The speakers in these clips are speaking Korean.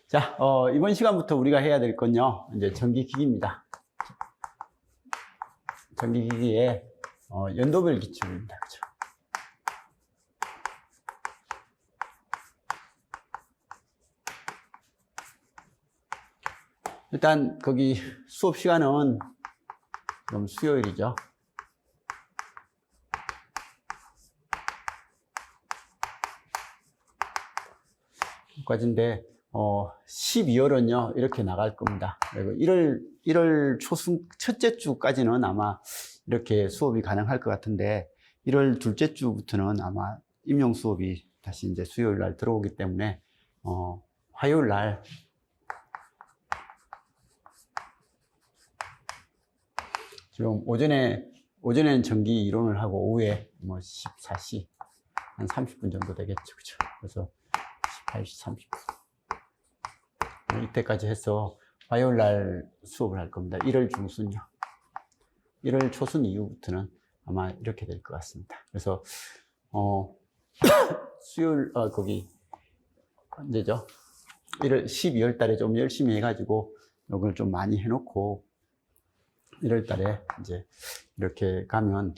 자, 이번 시간부터 우리가 해야 될 건요, 이제 전기기기입니다. 전기기기의 연도별 기출입니다. 그죠? 일단 거기 수업 시간은 그럼 수요일이죠. 까지인데 12월은요 이렇게 나갈 겁니다. 그리고 1월 초순 첫째 주까지는 아마 이렇게 수업이 가능할 것 같은데 1월 둘째 주부터는 아마 임용 수업이 다시 이제 수요일 날 들어오기 때문에 화요일 날 지금 오전에는 전기 이론을 하고 오후에 뭐 14시 한 30분 정도 되겠죠, 그죠? 그래서 18시 30분 이때까지 해서 화요일 날 수업을 할 겁니다. 1월 중순요. 1월 초순 이후부터는 아마 이렇게 될 것 같습니다. 그래서 수요일 거기 언제죠? 12월 달에 좀 열심히 해가지고 이걸 좀 많이 해놓고 1월 달에 이제 이렇게 가면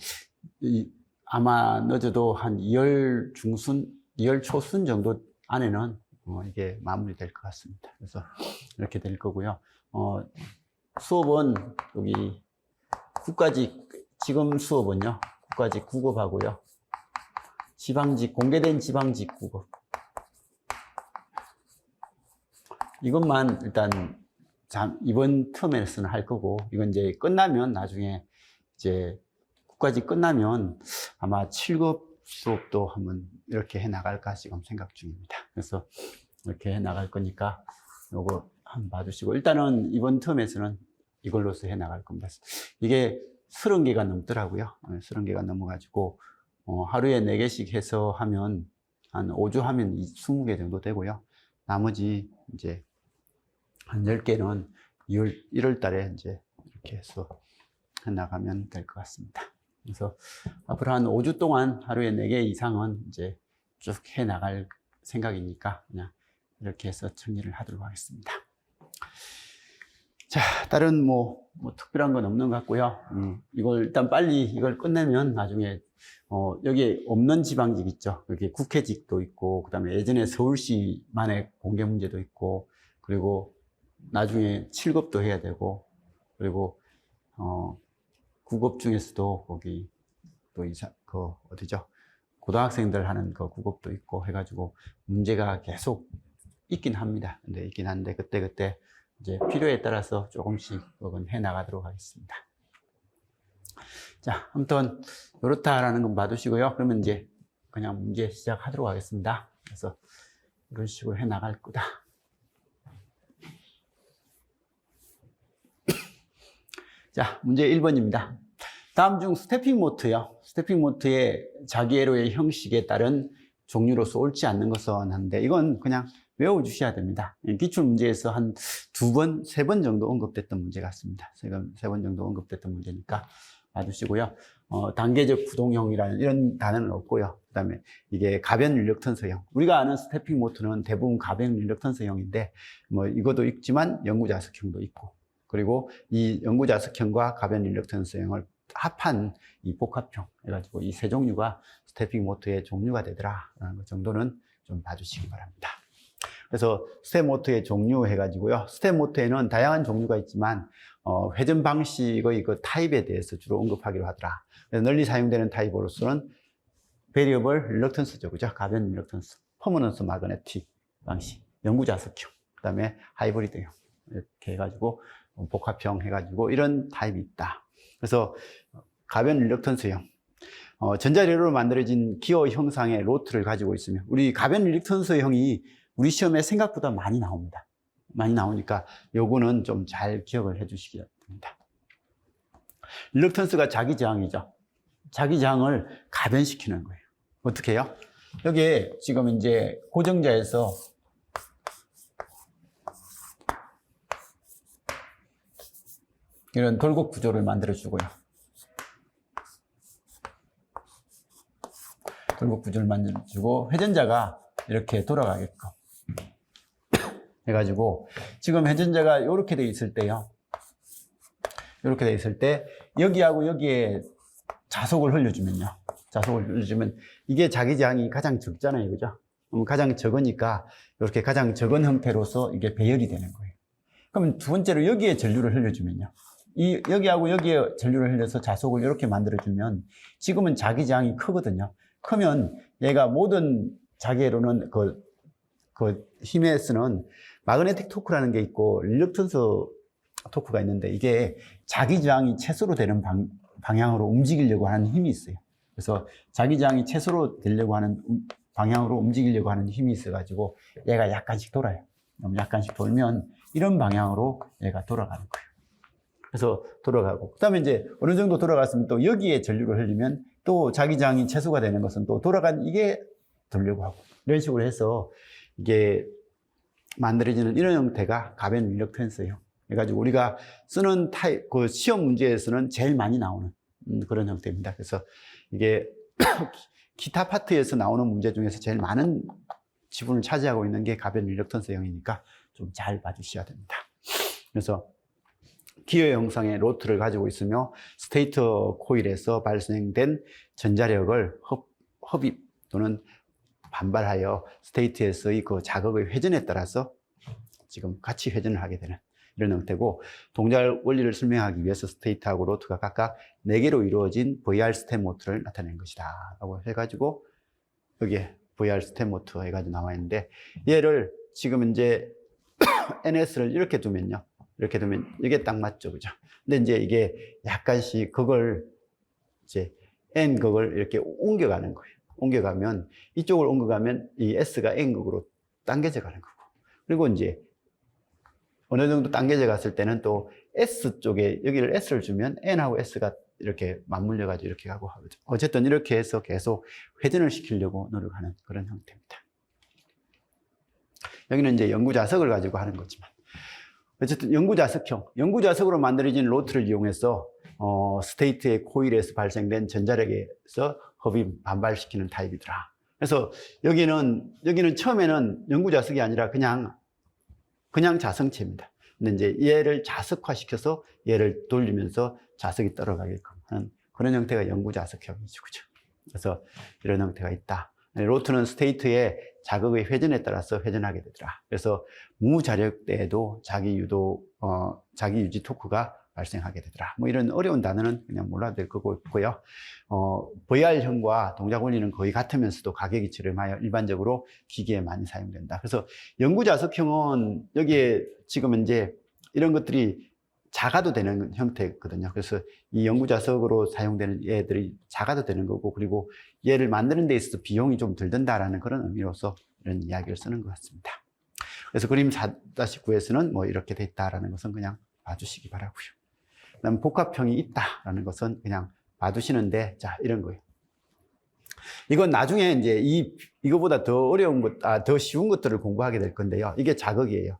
아마 늦어도 한 2월 중순, 2월 초순 정도 안에는 이게 마무리될 것 같습니다. 그래서 이렇게 될 거고요. 수업은 여기 국가직, 지금 수업은요, 국가직 9급하고요. 지방직, 공개된 지방직 9급. 이것만 일단 이번 텀에서는 할 거고, 이건 이제 끝나면 나중에 이제 국가직 끝나면 아마 7급 수업도 한번 이렇게 해 나갈까 지금 생각 중입니다. 그래서 이렇게 해 나갈 거니까 요거 한번 봐주시고, 일단은 이번 텀에서는 이걸로서 해 나갈 겁니다. 이게 30개가 넘더라고요. 30개가 넘어가지고 하루에 4개씩 해서 하면 한 5주 하면 20개 정도 되고요. 나머지 이제 한 10개는 1월 달에 이제 이렇게 해서 해 나가면 될 것 같습니다. 그래서 앞으로 한 5주 동안 하루에 4개 이상은 이제 쭉 해 나갈 생각이니까 그냥 이렇게 해서 정리를 하도록 하겠습니다. 자, 다른 뭐 특별한 건 없는 것 같고요. 이걸 일단 빨리 이걸 끝내면 나중에 여기 없는 지방직 있죠. 여기 국회직도 있고, 그 다음에 예전에 서울시만의 공개 문제도 있고, 그리고 나중에 7급도 해야 되고, 그리고 9급 중에서도 거기 또 어디죠? 고등학생들 하는 그 9급도 있고 해가지고 문제가 계속 있긴 합니다. 근데 있긴 한데 그때 이제 필요에 따라서 조금씩 해 나가도록 하겠습니다. 자, 아무튼 이렇다라는 건 봐두시고요. 그러면 이제 그냥 문제 시작하도록 하겠습니다. 그래서 이런 식으로 해 나갈 거다. 자, 문제 1번입니다. 다음 중 스태핑 모트요. 스태핑 모트의 자기애로의 형식에 따른 종류로서 옳지 않는 것은 한데, 이건 그냥 외워주셔야 됩니다. 기출 문제에서 한 2번, 3번 정도 언급됐던 문제 같습니다. 3번 정도 언급됐던 문제니까 봐주시고요. 단계적 구동형이라는 이런 단어는 없고요. 그 다음에 이게 가변 릴럭턴스형. 우리가 아는 스태핑 모트는 대부분 가변 릴럭턴스형인데, 뭐 이것도 있지만 영구자석형도 있고, 그리고 이 영구자석형과 가변 릴럭턴스형을 합한 이 복합형 해가지고 이 세 종류가 스태핑 모트의 종류가 되더라라는 것 정도는 좀 봐주시기 바랍니다. 그래서 스텝 모트의 종류 해가지고요. 스텝 모트에는 다양한 종류가 있지만 회전 방식의 그 타입에 대해서 주로 언급하기로 하더라. 그래서 널리 사용되는 타입으로서는 베리어블 릴럭턴스죠, 그죠? 가변 릴럭턴스, 퍼머넌스 마그네틱 방식, 영구자석형, 그 다음에 하이브리드형 이렇게 해가지고 복합형 해가지고 이런 타입이 있다. 그래서 가변 릴럭턴스형, 전자레로로 만들어진 기어 형상의 로트를 가지고 있으면, 우리 가변 릴럭턴스형이 우리 시험에 생각보다 많이 나옵니다. 많이 나오니까 요거는 좀 잘 기억을 해 주시기 바랍니다. 릴럭턴스가 자기 저항이죠. 자기 저항을 가변시키는 거예요. 어떻게 해요? 여기에 지금 이제 고정자에서 이런 돌곡 구조를 만들어 주고요. 돌곡 구조를 만들어 주고 회전자가 이렇게 돌아가게끔 해가지고 지금 회전자가 이렇게 돼 있을 때요. 이렇게 돼 있을 때 여기하고 여기에 자속을 흘려주면요. 자속을 흘려주면 이게 자기장이 가장 적잖아요. 그죠? 가장 적으니까 이렇게 가장 적은 형태로서 이게 배열이 되는 거예요. 그럼 두 번째로 여기에 전류를 흘려주면요. 여기하고 여기에 전류를 흘려서 자속을 이렇게 만들어주면 지금은 자기장이 크거든요. 크면 얘가 모든 자기로는 그 힘에 쓰는 마그네틱 토크라는 게 있고 릴럭턴스 토크가 있는데 이게 자기장이 최소로 되는 방향으로 움직이려고 하는 힘이 있어요. 그래서 자기장이 최소로 되려고 하는 방향으로 움직이려고 하는 힘이 있어가지고 얘가 약간씩 돌아요. 약간씩 돌면 이런 방향으로 얘가 돌아가는 거예요. 그래서 돌아가고, 그 다음에 이제 어느 정도 돌아갔으면 또 여기에 전류를 흘리면 또 자기장이 최소가 되는 것은 또 돌아간 이게 돌려고 하고, 이런 식으로 해서 이게 만들어지는 이런 형태가 가변 릴럭턴스예요. 그래가지고 우리가 쓰는 그 시험 문제에서는 제일 많이 나오는 그런 형태입니다. 그래서 이게 기타 파트에서 나오는 문제 중에서 제일 많은 지분을 차지하고 있는 게 가변 릴럭턴스형이니까 좀 잘 봐주셔야 됩니다. 그래서 기어 형상의 로트를 가지고 있으며 스테이터 코일에서 발생된 전자력을 흡입 또는 반발하여 스테이트에서의 그 자극의 회전에 따라서 지금 같이 회전을 하게 되는 이런 형태고, 동작 원리를 설명하기 위해서 스테이트하고 로트가 각각 4개로 이루어진 VR 스텝 모터를 나타낸 것이다 라고 해가지고 여기에 VR 스텝 모터 해가지고 나와 있는데, 얘를 지금 이제 NS를 이렇게 두면요, 이렇게 두면 이게 딱 맞죠, 그죠? 근데 이제 이게 약간씩 그걸 이제 N극을 이렇게 옮겨가는 거예요. 옮겨가면 이쪽을 옮겨가면 이 S가 N극으로 당겨져 가는 거고, 그리고 이제 어느 정도 당겨져 갔을 때는 또 S 쪽에 여기를 S를 주면 N하고 S가 이렇게 맞물려 가지고 이렇게 가고 하거든요. 어쨌든 이렇게 해서 계속 회전을 시키려고 노력하는 그런 형태입니다. 여기는 이제 영구자석을 가지고 하는 거지만, 어쨌든 영구자석으로 만들어진 로트를 이용해서 스테이트의 코일에서 발생된 전자력에서 흡입 반발시키는 타입이더라. 그래서 여기는 처음에는 영구자석이 아니라 그냥 자성체입니다. 근데 이제 얘를 자석화시켜서 얘를 돌리면서 자석이 떨어가게끔 하는 그런 형태가 영구자석형이죠. 그죠? 그래서 이런 형태가 있다. 로트는 스테이트의 자극의 회전에 따라서 회전하게 되더라. 그래서 무자력 때에도 자기 유지 토크가 발생하게 되더라. 뭐 이런 어려운 단어는 그냥 몰라도 될 거고요. VR형과 동작 원리는 거의 같으면서도 가격이 저렴하여 일반적으로 기기에 많이 사용된다. 그래서 영구자석형은 여기에 지금 이제 이런 것들이 작아도 되는 형태거든요. 그래서 이 영구자석으로 사용되는 얘들이 작아도 되는 거고, 그리고 얘를 만드는 데 있어서 비용이 좀 덜 든다라는 그런 의미로서 이런 이야기를 쓰는 것 같습니다. 그래서 그림 4-9에서는 뭐 이렇게 돼 있다라는 것은 그냥 봐주시기 바라고요. 그다음 복합형이 있다라는 것은 그냥 봐두시는데, 자, 이런 거예요. 이건 나중에 이제 이거보다 더 어려운 더 쉬운 것들을 공부하게 될 건데요. 이게 자극이에요.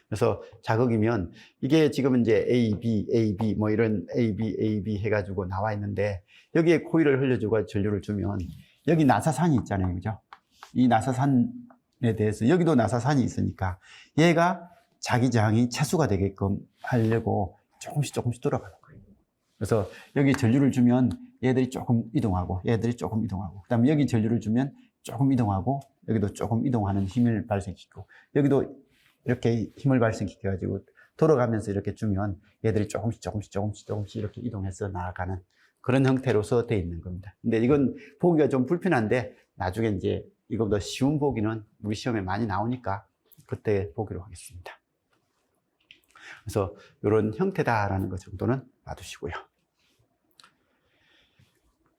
그래서 자극이면 이게 지금 이제 A, B 뭐 이런 A, B 해가지고 나와 있는데, 여기에 코일을 흘려주고 전류를 주면 여기 나사산이 있잖아요. 그죠? 이 나사산에 대해서 여기도 나사산이 있으니까 얘가 자기장이 최소가 되게끔 하려고 조금씩 돌아가는 거예요. 그래서 여기 전류를 주면 얘들이 조금 이동하고 그 다음에 여기 전류를 주면 조금 이동하고 여기도 조금 이동하는 힘을 발생시키고 여기도 이렇게 힘을 발생시켜가지고 돌아가면서 이렇게 주면 얘들이 조금씩 이렇게 이동해서 나아가는 그런 형태로서 되어 있는 겁니다. 근데 이건 보기가 좀 불편한데 나중에 이제 이거보다 쉬운 보기는 우리 시험에 많이 나오니까 그때 보기로 하겠습니다. 그래서 이런 형태다라는 것 정도는 봐두시고요.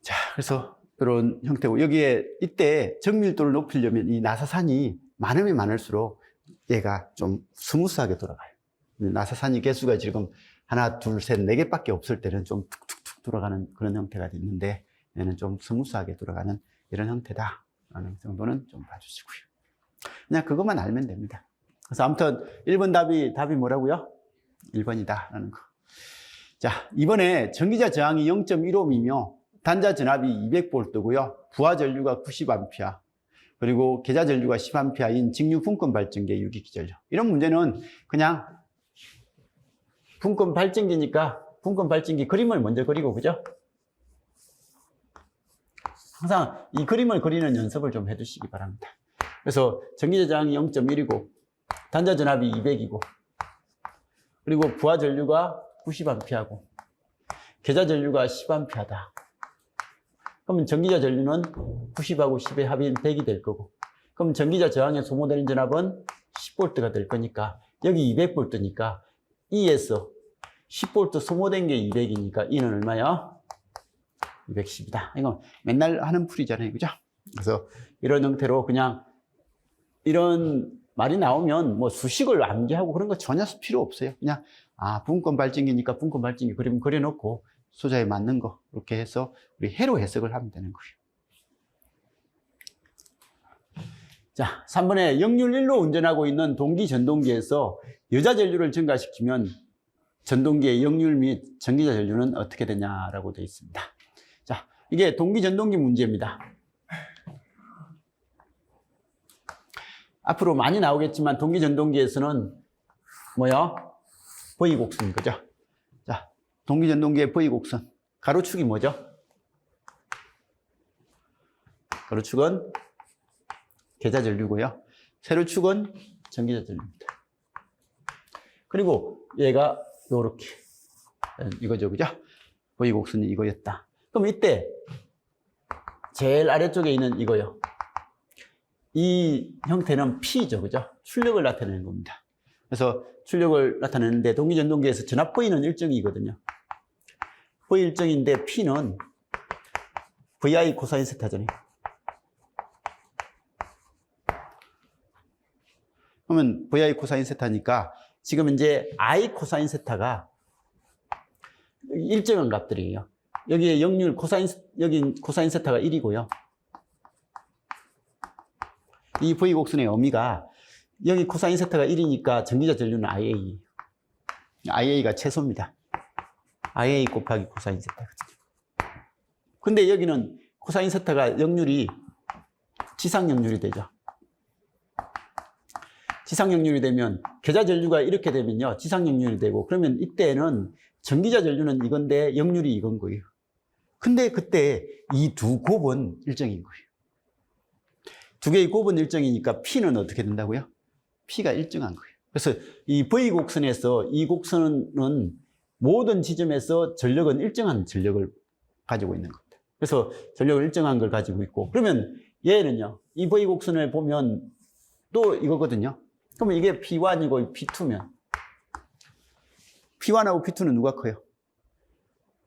자, 그래서 이런 형태고, 여기에 이때 정밀도를 높이려면 이 나사산이 많으면 많을수록 얘가 좀 스무스하게 돌아가요. 나사산이 개수가 지금 하나, 둘, 셋, 4개밖에 없을 때는 좀 툭툭툭 돌아가는 그런 형태가 있는데, 얘는 좀 스무스하게 돌아가는 이런 형태다라는 정도는 좀 봐주시고요. 그냥 그것만 알면 됩니다. 그래서 아무튼 1번 답이 뭐라고요? 1번이다라는 거. 자, 이번에 전기자 저항이 0.15ohm이며 단자 전압이 200V고요. 부하 전류가 90A. 그리고 계좌 전류가 10A인 직류 분권 발전기의 유기기 전류. 이런 문제는 그냥 분권 발전기니까 분권 발전기 그림을 먼저 그리고, 그죠? 항상 이 그림을 그리는 연습을 좀 해주시기 바랍니다. 그래서 전기 저장이 0.1이고 단자 전압이 200이고 그리고 부하 전류가 90A고 계좌 전류가 10A다. 그러면 전기자 전류는 90하고 10의 합인 100이 될 거고, 그럼 전기자 저항에 소모되는 전압은 10V가 될 거니까 여기 200V니까 E에서 10V 소모된 게 200이니까 E는 얼마야? 210이다. 이건 맨날 하는 풀이잖아요, 그죠? 그래서 이런 형태로 그냥 이런 말이 나오면 뭐 수식을 암기하고 그런 거 전혀 필요 없어요. 그냥 분권 발전기니까 분권 발전기 그림 그려놓고 소자에 맞는 거 이렇게 해서 우리 해로 해석을 하면 되는 거예요. 자, 3번에 역률 1로 운전하고 있는 동기 전동기에서 여자 전류를 증가시키면 전동기의 역률 및 전기자 전류는 어떻게 되냐라고 되어 있습니다. 자, 이게 동기 전동기 문제입니다. 앞으로 많이 나오겠지만 동기 전동기에서는 뭐야? V 곡선 거죠. 자, 동기 전동기의 V 곡선. 가로축이 뭐죠? 가로축은 계좌 전류고요. 세로축은 전기자 전류입니다. 그리고 얘가 요렇게 이거죠, 그죠? V 곡선이 이거였다. 그럼 이때 제일 아래쪽에 있는 이거요. 이 형태는 P죠, 그죠? 출력을 나타내는 겁니다. 그래서 출력을 나타내는데 동기 전동기에서 전압 V는 일정이거든요. V 일정인데 P는 VI 코사인 세타잖아요. 그러면 VI 코사인 세타니까 지금 이제 I 코사인 세타가 일정한 값들이에요. 여기에 역률 코사인, 여기 코사인 세타가 1이고요. 이 V 곡선의 의미가 여기 코사인 세타가 1이니까 전기자 전류는 IA. IA가 최소입니다. IA 곱하기 코사인 세타거든요. 근데 여기는 코사인 세타가 역률이 지상 역률이 되죠. 지상 역률이 되면 계좌 전류가 이렇게 되면요. 지상 역률이 되고 그러면 이때는 전기자 전류는 이건데 역률이 이건 거예요. 근데 그때 이 두 곱은 일정인 거예요. 두 개의 곱은 일정이니까 P는 어떻게 된다고요? P가 일정한 거예요. 그래서 이 V 곡선에서 이 곡선은 모든 지점에서 전력은 일정한 전력을 가지고 있는 겁니다. 그래서 전력을 일정한 걸 가지고 있고 그러면 얘는요. 이 V 곡선을 보면 또 이거거든요. 그러면 이게 P1이고 P2면 P1하고 P2는 누가 커요?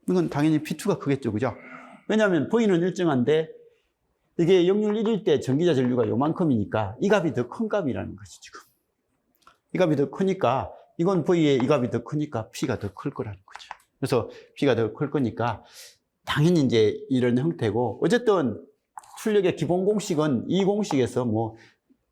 이건 당연히 P2가 크겠죠, 그죠? 왜냐하면 V는 일정한데 이게 역률 1일 때 전기자 전류가 요만큼이니까 이 값이 더 큰 값이라는 거지, 지금. 이 값이 더 크니까, 이건 V의 이 값이 더 크니까 P가 더 클 거라는 거죠. 그래서 P가 더 클 거니까 당연히 이제 이런 형태고, 어쨌든 출력의 기본 공식은 이 공식에서 뭐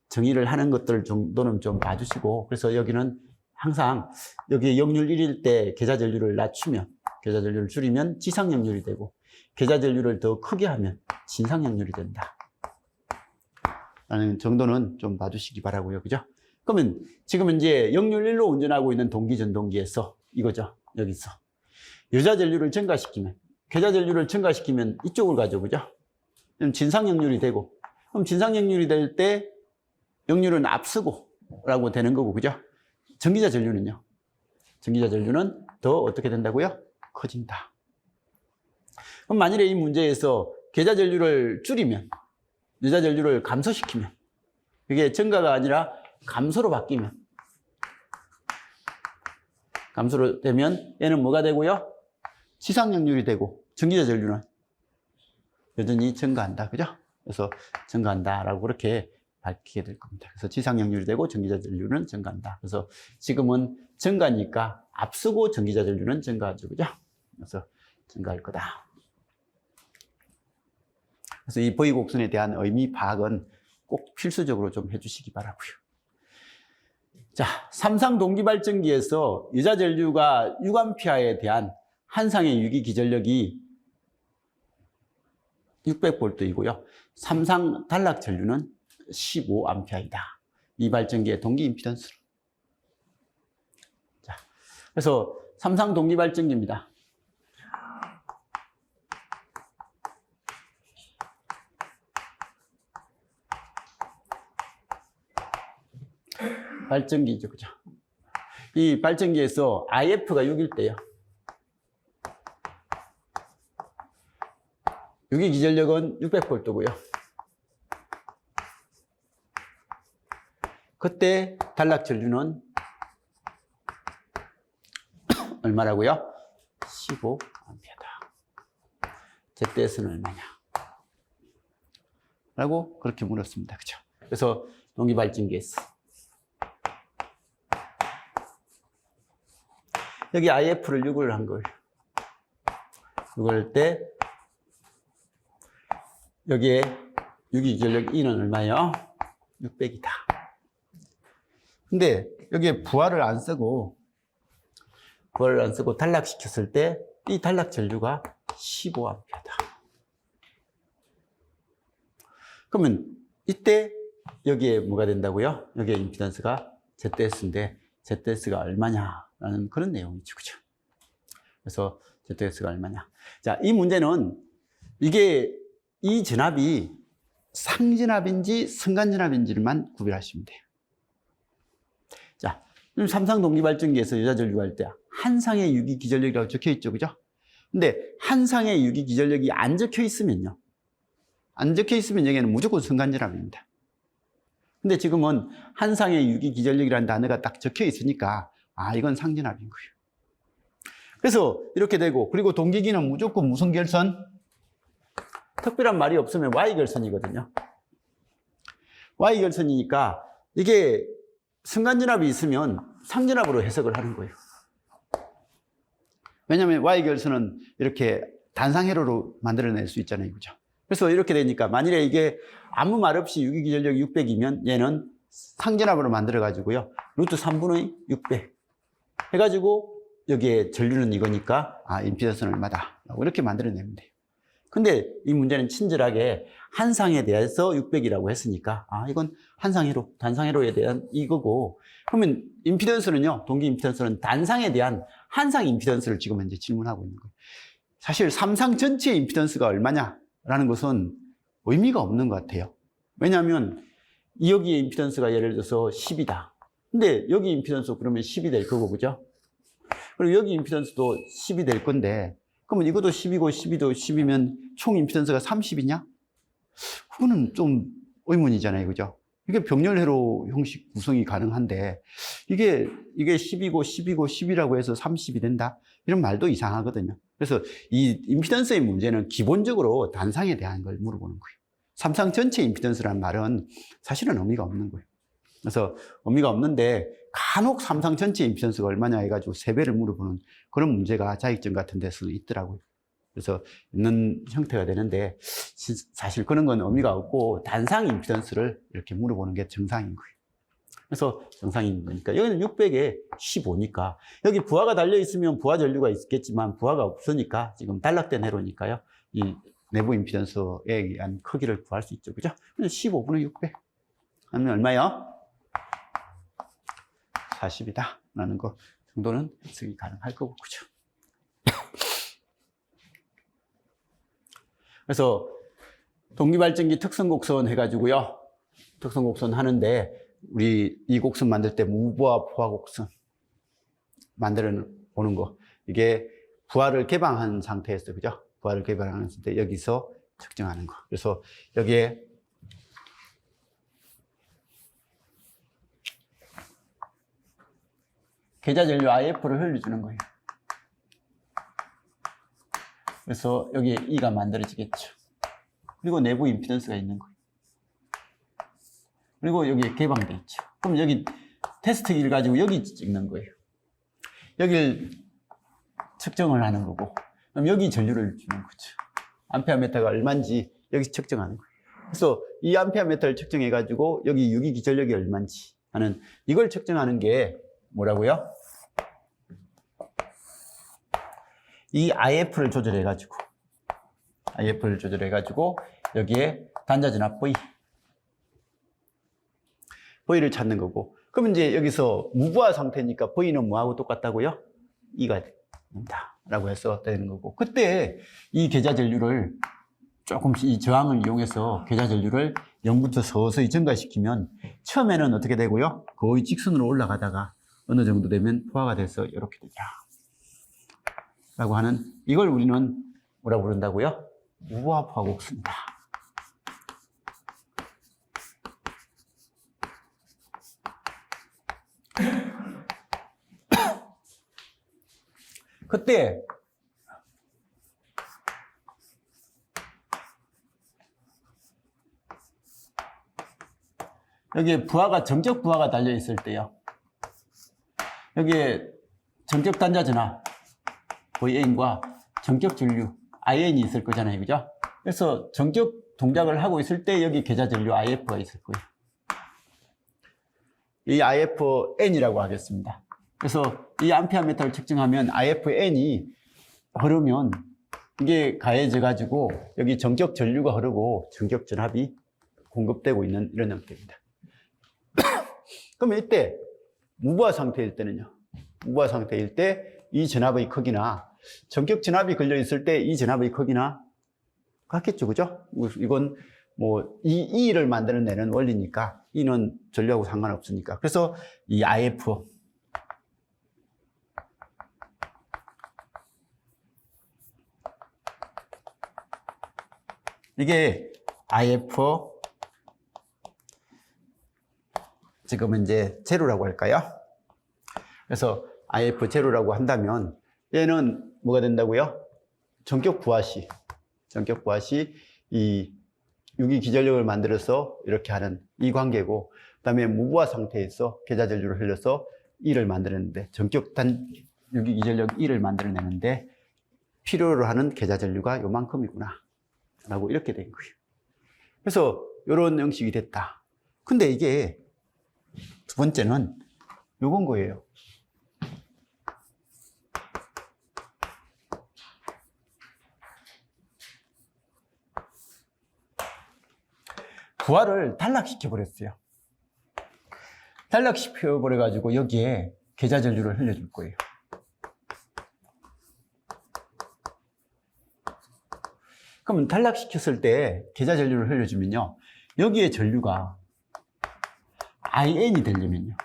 정의를 하는 것들 정도는 좀 봐주시고, 그래서 여기는 항상 여기 역률 1일 때 계좌 전류를 낮추면, 계좌 전류를 줄이면 지상 역률이 되고, 계좌 전류를 더 크게 하면 진상 역률이 된다. 라는 정도는 좀 봐주시기 바라고요. 그죠? 그러면 지금 이제 역률 1로 운전하고 있는 동기 전동기에서 이거죠. 여기서. 여자 전류를 증가시키면, 계좌 전류를 증가시키면 이쪽을 가죠. 그죠? 그럼 진상 역률이 되고, 그럼 진상 역률이 될 때 역률은 앞서고 라고 되는 거고. 그죠? 전기자 전류는요. 전기자 전류는 더 어떻게 된다고요? 커진다. 그럼 만일에 이 문제에서 계좌 전류를 줄이면, 여자 전류를 감소시키면, 이게 증가가 아니라 감소로 바뀌면, 감소로 되면 얘는 뭐가 되고요? 지상 역률이 되고, 전기자 전류는 여전히 증가한다. 그죠? 그래서 증가한다라고 그렇게 밝히게 될 겁니다. 그래서 지상 역률이 되고 전기자 전류는 증가한다. 그래서 지금은 증가니까 앞서고 전기자 전류는 증가하죠. 그죠? 그래서 증가할 거다. 그래서 이 V 곡선에 대한 의미 파악은 꼭 필수적으로 좀 해주시기 바라고요. 자, 삼상 동기발전기에서 여자 전류가 6A에 대한 한상의 유기 기전력이 600V이고요. 삼상 단락 전류는 15A이다. 이 발전기의 동기 임피던스로. 자, 그래서 삼상 동기 발전기입니다. 발전기죠, 그죠? 이 발전기에서 IF가 6일 때요. 유기 기전력은 600V고요. 그때 단락 전류는 얼마라고요? 15A다. ZS는 얼마냐? 라고 그렇게 물었습니다. 그죠? 그래서 동기 발전기에서 여기 IF를 6을 한 거예요. 6을 할 때 여기에 유기전력 E는 얼마예요? 600이다. 근데 여기에 부하를 안 쓰고 단락시켰을 때 이 단락 전류가 15A다. 그러면 이때 여기에 뭐가 된다고요? 여기에 임피던스가 ZS인데 ZS가 얼마냐라는 그런 내용이죠. 그죠? 그래서 ZS가 얼마냐. 자, 이 문제는 이 전압이 상전압인지 승간전압인지만 구별하시면 돼요. 자, 삼상 동기발전기에서 여자전류가 할 때 한상의 유기 기전력이라고 적혀 있죠. 그죠? 근데 한상의 유기 기전력이 안 적혀 있으면요. 안 적혀 있으면 여기는 무조건 승간전압입니다. 근데 지금은 한상의 유기 기전력이라는 단어가 딱 적혀 있으니까 이건 상전압인 거예요. 그래서 이렇게 되고, 그리고 동기기는 무조건 무슨 결선? 특별한 말이 없으면 Y결선이거든요. Y결선이니까 이게 승간전압이 있으면 상전압으로 해석을 하는 거예요. 왜냐하면 Y결선은 이렇게 단상회로로 만들어낼 수 있잖아요. 그죠? 그래서 이렇게 되니까 만일에 이게 아무 말 없이 유기기전력 600이면 얘는 상전압으로 만들어가지고요. 루트 3분의 600 해가지고 여기에 전류는 이거니까 임피던스는 얼마다 라고 이렇게 만들어내면 돼요. 근데 이 문제는 친절하게 한상에 대해서 600이라고 했으니까 이건 한상회로, 단상회로에 대한 이거고, 그러면 임피던스는요, 동기 임피던스는 단상에 대한 한상 임피던스를 지금 현재 질문하고 있는 거예요. 사실 삼상 전체의 임피던스가 얼마냐라는 것은 의미가 없는 것 같아요. 왜냐하면 여기의 임피던스가 예를 들어서 10이다. 근데 여기 임피던스 그러면 10이 될 거고, 그죠? 그리고 여기 임피던스도 10이 될 건데, 그러면 이것도 10이고 12도 10이면 총 임피던스가 30이냐? 그거는 좀 의문이잖아요. 그죠? 이게 병렬회로 형식 구성이 가능한데, 이게 10이고 10이고 10이라고 해서 30이 된다? 이런 말도 이상하거든요. 그래서 이 임피던스의 문제는 기본적으로 단상에 대한 걸 물어보는 거예요. 삼상 전체 임피던스라는 말은 사실은 의미가 없는 거예요. 그래서 의미가 없는데 간혹 삼상 전체 임피던스가 얼마냐 해가지고 세배를 물어보는 그런 문제가 자격증 같은 데서 있더라고요. 그래서 있는 형태가 되는데 사실 그런 건 의미가 없고 단상 임피던스를 이렇게 물어보는 게 정상인 거예요. 그래서 정상인 거니까 여기는 600에 15니까 여기 부하가 달려있으면 부하 전류가 있겠지만 부하가 없으니까 지금 단락된 회로니까요. 이 내부 임피던스에 의한 크기를 구할 수 있죠. 그죠? 15분의 600 하면 얼마요? 40이다 라는 거 정도는 해석이 가능할 거고, 그죠? 그래서 동기발전기 특성곡선 해가지고요. 특성곡선 하는데 우리 이 곡선 만들 때 무부하 부하곡선 만들어 보는 거, 이게 부하를 개방한 상태에서, 그죠? 부하를 개방한 상태 여기서 측정하는 거. 그래서 여기에 계좌전류 IF를 흘려주는 거예요. 그래서 여기에 E가 만들어지겠죠. 그리고 내부 임피던스가 있는 거예요. 그리고 여기에 개방돼 있죠. 그럼 여기 테스트기를 가지고 여기 찍는 거예요. 여기를 측정을 하는 거고, 그럼 여기 전류를 주는 거죠. 암페어미터가 얼마인지 여기 측정하는 거예요. 그래서 이 암페어미터를 측정해가지고 여기 유기기 전력이 얼마인지 하는, 이걸 측정하는 게 뭐라고요? 이 IF를 조절해가지고 여기에 단자전압 V, V를 찾는 거고. 그럼 이제 여기서 무부하 상태니까 V는 뭐하고 똑같다고요? 2가 됩니다. 라고 해서 되는 거고. 그때 이 계좌 전류를 조금씩 이 저항을 이용해서 계좌 전류를 0부터 서서히 증가시키면 처음에는 어떻게 되고요? 거의 직선으로 올라가다가 어느 정도 되면 포화가 돼서 이렇게 되죠. 라고 하는, 이걸 우리는 뭐라고 부른다고요? 무부하 포화곡수입니다. 그때 여기에 부하가, 정적 부하가 달려 있을 때요. 여기에 정적 단자 전하 Vn과 정적 전류 IN이 있을 거잖아요. 그죠? 그래서 정적 동작을 하고 있을 때 여기 계좌 전류 IF가 있을 거예요. 이 IFN이라고 하겠습니다. 그래서 이 암페어미터를 측정하면 IFN이 흐르면 이게 가해져 가지고 여기 정적 전류가 흐르고 정적 전압이 공급되고 있는 이런 형태입니다. 그러면 이때 무부하 상태일 때는요. 무부하 상태일 때 이 전압의 크기나 정격 전압이 걸려 있을 때 이 전압의 크기나 같겠죠. 그죠? 이건 뭐 이 E를 만들어내는 원리니까 E는 전류하고 상관없으니까. 그래서 이 IF 이게 IF 지금은 이제 제로라고 할까요? 그래서 IF 제로라고 한다면 얘는 뭐가 된다고요? 전격 부하 시 이 유기기전력을 만들어서 이렇게 하는 이 관계고, 그 다음에 무부하 상태에서 계좌 전류를 흘려서 E를 만들었는데 전격 유기기전력 E를 만들어내는데 필요로 하는 계좌 전류가 요만큼이구나 라고 이렇게 된 거예요. 그래서 이런 형식이 됐다. 근데 이게 두 번째는 요건 거예요. 부하를 단락시켜 버렸어요. 단락시켜 버려 가지고 여기에 계좌 전류를 흘려줄 거예요. 그럼 단락시켰을 때 계좌 전류를 흘려주면요, 여기에 전류가 IN이 되려면요,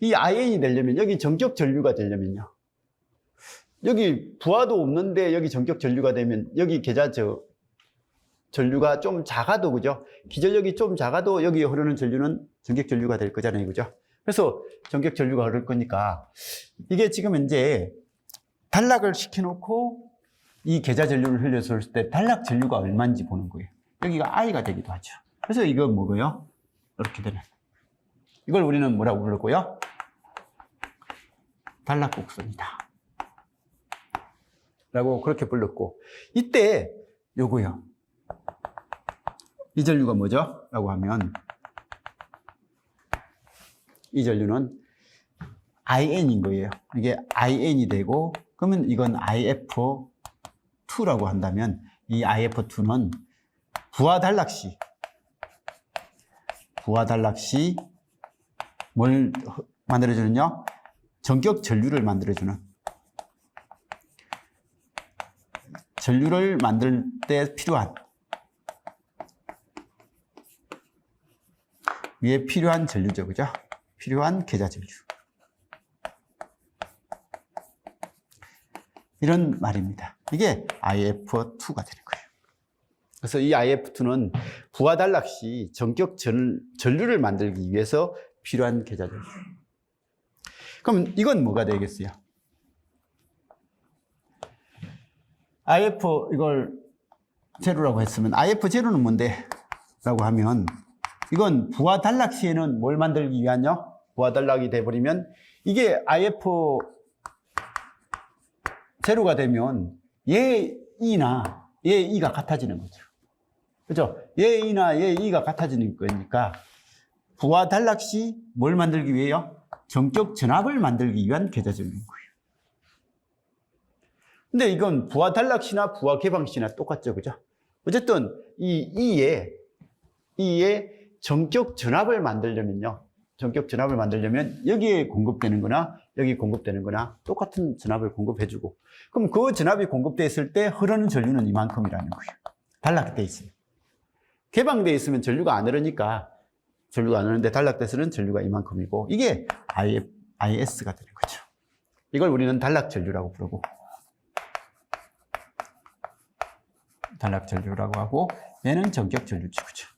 이 IN이 되려면 여기 전격 전류가 되려면요, 여기 부하도 없는데 여기 전격 전류가 되면 여기 계좌 전류가 좀 작아도, 그죠? 기전력이 좀 작아도 여기 흐르는 전류는 전격 전류가 될 거잖아요. 그죠? 그래서 전격 전류가 흐를 거니까 이게 지금 이제 단락을 시켜놓고 이 계좌 전류를 흘려줬을 때 단락 전류가 얼마인지 보는 거예요. 여기가 I가 되기도 하죠. 그래서 이건 뭐고요? 이렇게 되는. 이걸 우리는 뭐라고 부르고요? 단락곡수입니다. 라고 그렇게 불렀고, 이때 요거요. 이 전류가 뭐죠? 라고 하면 이 전류는 IN인 거예요. 이게 IN이 되고, 그러면 이건 IF2라고 한다면 이 IF2는 부하 단락 시 뭘 만들어주느냐? 전격 전류를 만들어주는, 전류를 만들 때 필요한, 위에 필요한 전류죠. 그죠? 필요한 계좌 전류. 이런 말입니다. 이게 IF2가 되는 거예요. 그래서 이 IF2는 부하 단락 시 전격 전류를 만들기 위해서 필요한 계좌 전류. 그럼 이건 뭐가 되겠어요? IF 이걸 제로라고 했으면 IF 제로는 뭔데? 라고 하면 이건 부하 단락 시에는 뭘 만들기 위하냐? 부하 단락이 돼버리면 이게 IF 제로가 되면 얘 E나 얘 E가 같아지는 거죠. 그죠? 얘 E나 얘 E가 같아지는 거니까 부하 단락 시 뭘 만들기 위해요? 전격 전압을 만들기 위한 계좌 전류인 거예요. 근데 이건 부하 단락 시나 부하 개방 시나 똑같죠. 그죠? 어쨌든 이 E에 전격 전압을 만들려면요. 전격 전압을 만들려면 여기에 공급되는 거나 여기 공급되는 거나 똑같은 전압을 공급해주고, 그럼 그 전압이 공급됐을 때 흐르는 전류는 이만큼이라는 거예요. 단락돼 있으면. 개방돼 있으면 전류가 안 흐르니까 전류가 안 흐르는데 단락돼서는 전류가 이만큼이고, 이게 IS가 되는 거죠. 이걸 우리는 단락 전류라고 부르고, 단락 전류라고 하고, 얘는 전격 전류치고죠.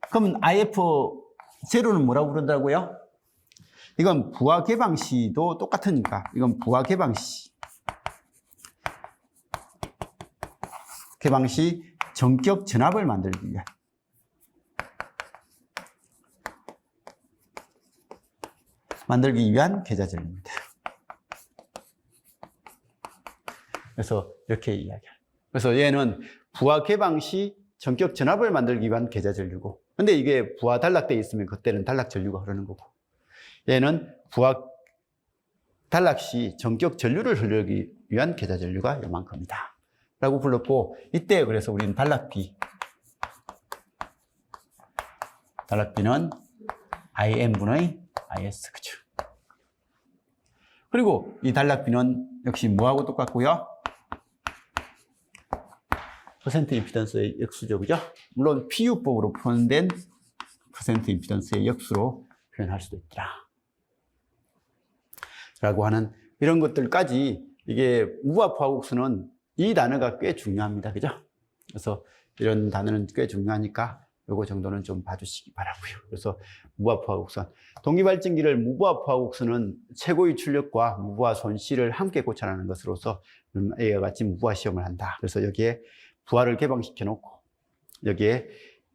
그럼 IF0는 뭐라고 부른다고요? 이건 부하 개방 시도 똑같으니까 이건 부하 개방 시. 개방 시 전격 전압을 만들기 위한 계좌전류입니다. 그래서 이렇게 이야기해요. 그래서 얘는 부하 개방 시 전격 전압을 만들기 위한 계좌전류고, 근데 이게 부하 단락되어 있으면 그때는 단락 전류가 흐르는 거고, 얘는 부하 단락 시 전격 전류를 흐르기 위한 계좌전류가 이만큼이다 라고 불렀고, 이때 그래서 우리는 단락비는 IM분의 IS, 그죠? 그리고 이 단락비는 역시 뭐하고 똑같고요? 퍼센트 임피던스의 역수죠, 그죠? 물론 PU법으로 표현된 퍼센트 임피던스의 역수로 표현할 수도 있더라 라고 하는 이런 것들까지, 이게 무압화학국수는 이 단어가 꽤 중요합니다, 그죠? 그래서 이런 단어는 꽤 중요하니까 요거 정도는 좀 봐주시기 바라고요. 그래서 무압화학국수, 동기발전기를 무부압화학국수는 최고의 출력과 무부하 손실을 함께 고찰하는 것으로서 A와 같이 무부하 시험을 한다. 그래서 여기에 부하를 개방시켜 놓고, 여기에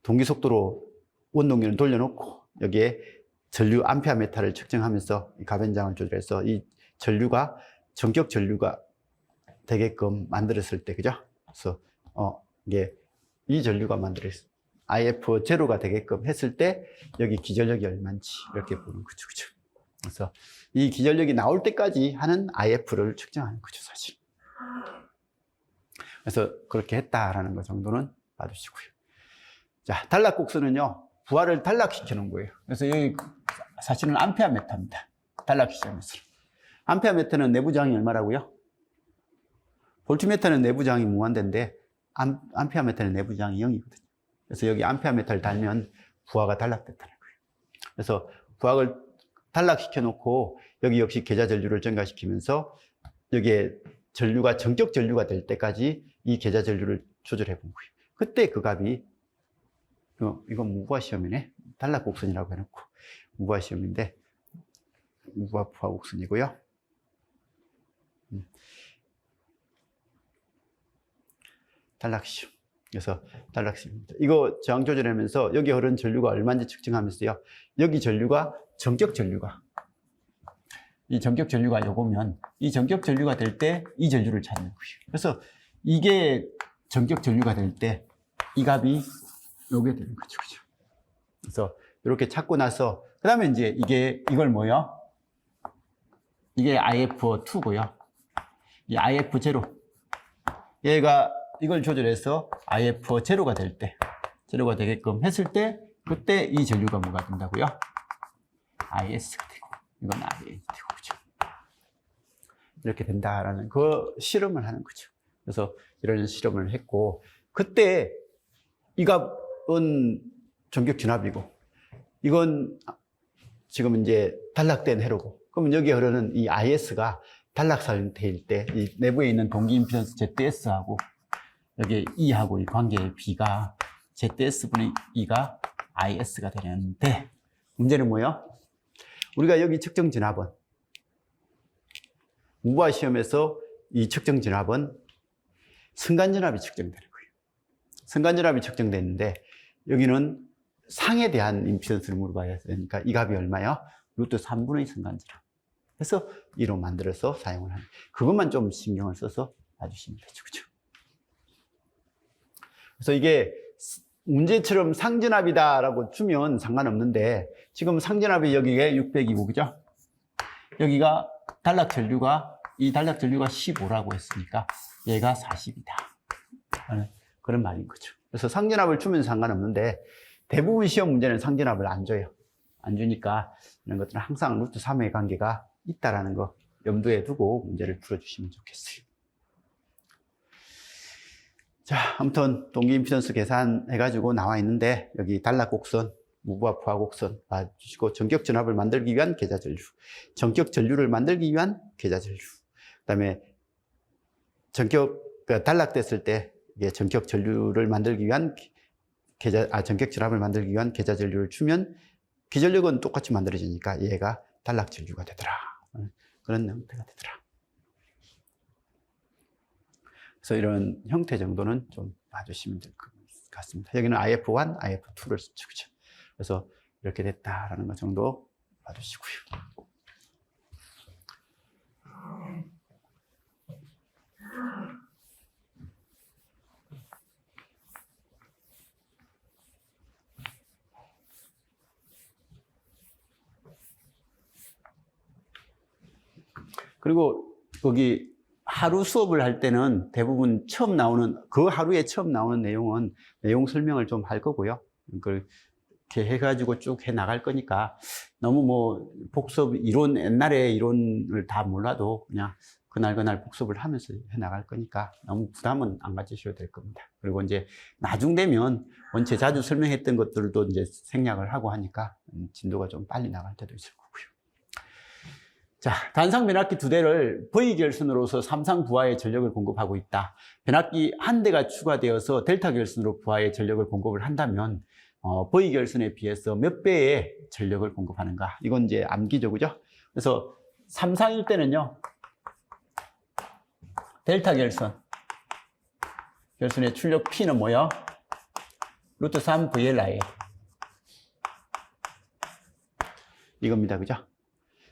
동기속도로 원동기를 돌려놓고, 여기에 전류 암페어미터를 측정하면서 이 가변장을 조절해서 이 전류가 전격 전류가 되게끔 만들었을 때, 그죠? 그래서 이게 이 전류가 만들었어, IF0가 되게끔 했을 때 여기 기전력이 얼마인지 이렇게 보는 거죠, 그죠? 그래서 이 기전력이 나올 때까지 하는 IF를 측정하는 거죠, 사실. 그래서 그렇게 했다라는 것 정도는 봐주시고요. 자, 단락국수는요, 부하를 단락시켜 놓은 거예요. 그래서 여기 사실은 암페어미터입니다. 단락시키면서. 암페어미터는 내부저항이 얼마라고요? 볼트미터는 내부저항이 무한대인데 암페어미터는 내부저항이 0이거든요. 그래서 여기 암페어미터를 달면 부하가 단락됐다는 거예요. 그래서 부하를 단락시켜 놓고 여기 역시 계좌전류를 증가시키면서 여기에 전류가 전격 전류가 될 때까지 이 계좌전류를 조절해 본 거예요. 그때 그 값이, 이건 무부하 시험이네. 단락곡선이라고 해놓고 무부하 시험인데 무부하 부하곡선이고요. 단락시험. 그래서 단락시험입니다. 이거 저항 조절하면서 여기 흐른 전류가 얼마인지 측정하면서요, 여기 전류가 전격 전류가, 이 전격 전류가 요거면 이 전격 전류가 될 때 이 전류를 찾는 거예요. 그래서 이게 전격 전류가 될 때 이 값이 요게 되는 거죠, 그죠? 그래서 이렇게 찾고 나서 그 다음에 이제 이걸 뭐요? 이게 IF2고요. 이 IF0, 얘가 이걸 조절해서 IF0가 될 때, 제로가 되게끔 했을 때, 그때 이 전류가 뭐가 된다고요? IS가 되고, 이건 IS 되고, 그죠? 이렇게 된다라는 그 실험을 하는 거죠. 그래서 이런 실험을 했고, 그때 이 값은 전격 진압이고, 이건 지금 이제 단락된 회로고, 그러면 여기 흐르는 이 IS가 단락 상태일 때, 이 내부에 있는 동기 임피던스 ZS하고, 여기 E하고 이 관계의 B가 ZS분의 E가 IS가 되는데, 문제는 뭐예요? 우리가 여기 측정 진압은, 무부하 시험에서 이 측정 진압은 순간진압이 측정되는 거예요. 순간진압이 측정되는데, 여기는 상에 대한 임피던스를 물어봐야 되니까 이 값이 얼마요? 루트 3분의 순간진압. 그래서 이로 만들어서 사용을 하는, 그것만 좀 신경을 써서 봐주시면 되죠, 그죠? 그래서 이게 문제처럼 상진압이다라고 주면 상관없는데, 지금 상진압이 여기에 600이고, 그죠? 여기가 단락 전류가, 이 단락 전류가 15라고 했으니까 얘가 40이다. 그런 말인 거죠. 그래서 상전압을 주면 상관없는데 대부분 시험 문제는 상전압을 안 줘요. 안 주니까 이런 것들은 항상 루트 3의 관계가 있다라는 거 염두에 두고 문제를 풀어주시면 좋겠어요. 자, 아무튼 동기 임피던스 계산해가지고 나와 있는데 여기 단락곡선, 무부하 부하 곡선 봐주시고 전격 전압을 만들기 위한 계좌 전류, 전격 전류를 만들기 위한 계좌 전류, 그다음에 단락됐을 때 이게 전격 전류를 만들기 위한 전격 전압을 만들기 위한 계좌 전류를 주면 기전력은 똑같이 만들어지니까 얘가 단락 전류가 되더라. 그런 형태가 되더라. 그래서 이런 형태 정도는 좀 봐주시면 될 것 같습니다. 여기는 IF1, IF2를 쓰죠. 그죠? 그래서 이렇게 됐다라는 것 정도 봐주시고요. 그리고 거기 하루 수업을 할 때는 대부분 그 하루에 처음 나오는 내용은 내용 설명을 좀 할 거고요. 그렇게 해가지고 쭉 해 나갈 거니까 너무 뭐 복습 이론, 옛날에 이론을 다 몰라도 그냥 그날 복습을 하면서 해 나갈 거니까 너무 부담은 안 가지셔도 될 겁니다. 그리고 이제 나중 되면 원체 자주 설명했던 것들도 이제 생략을 하고 하니까 진도가 좀 빨리 나갈 때도 있을 거고요. 자, 단상 변압기 2대를 V 결선으로서 삼상 부하의 전력을 공급하고 있다. 변압기 1대가 추가되어서 델타 결선으로 부하의 전력을 공급을 한다면 V 결선에 비해서 몇 배의 전력을 공급하는가? 이건 이제 암기죠, 그죠? 그래서 삼상일 때는요, 델타 결선의 출력 P는 뭐야? 루트 3 VLIL 이겁니다, 그죠?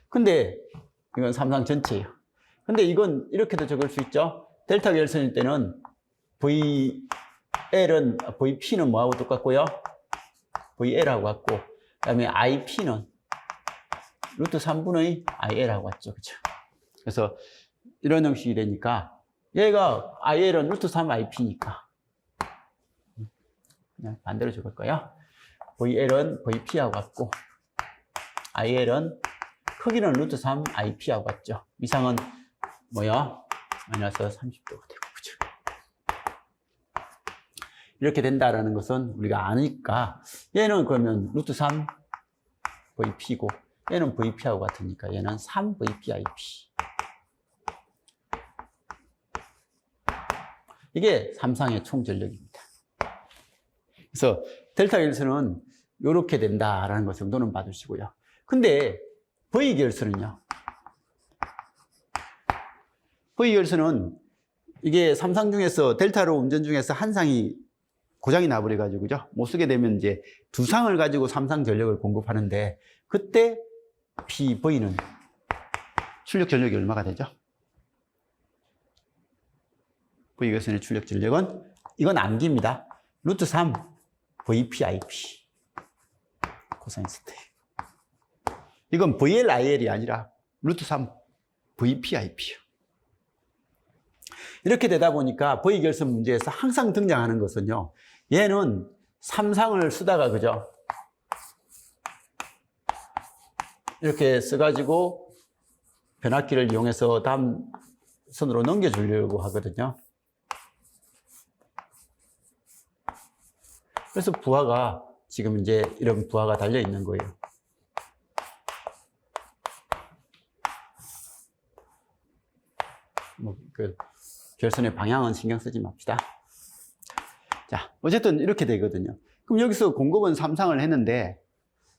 근데 이건 삼상 전체예요. 근데 이건 이렇게도 적을 수 있죠. 델타 결선일 때는 VP는 뭐하고 똑같고요? VL하고 같고, 그 다음에 IP는 루트 3분의 IL하고 같죠. 그죠? 그래서 이런 형식이 되니까 얘가 IL은 루트 3 IP니까 그냥 반대로 적을 거예요. VL은 VP하고 같고, IL은 크기는 루트 3 IP하고 같죠. 이상은 뭐야? 마이너스 30도가 되고, 그죠? 이렇게 된다라는 것은 우리가 아니까, 얘는 그러면 루트 3 VP고, 얘는 VP하고 같으니까 얘는 3 VP IP. 이게 삼상의 총 전력입니다. 그래서 델타 결선은 이렇게 된다라는 것 정도는 봐두시고요. 근데 V 결선은요? V 결선은 이게 삼상 중에서 델타로 운전 중에서 한 상이 고장이 나버려가지고, 그죠? 못 쓰게 되면 이제 두 상을 가지고 삼상 전력을 공급하는데, 그때 V는 출력 전력이 얼마가 되죠? V 결선의 출력 전력은, 이건 암기입니다. 루트 3 VPIP. 코사인스테. 이건 VLIL이 아니라 루트 3 VPIP요. 이렇게 되다 보니까 V 결선 문제에서 항상 등장하는 것은요, 얘는 삼상을 쓰다가, 그죠? 이렇게 써가지고 변압기를 이용해서 다음 선으로 넘겨주려고 하거든요. 그래서 부하가 지금 이제 이런 부하가 달려 있는 거예요. 결선의 방향은 신경 쓰지 맙시다. 자, 어쨌든 이렇게 되거든요. 그럼 여기서 공급은 삼상을 했는데,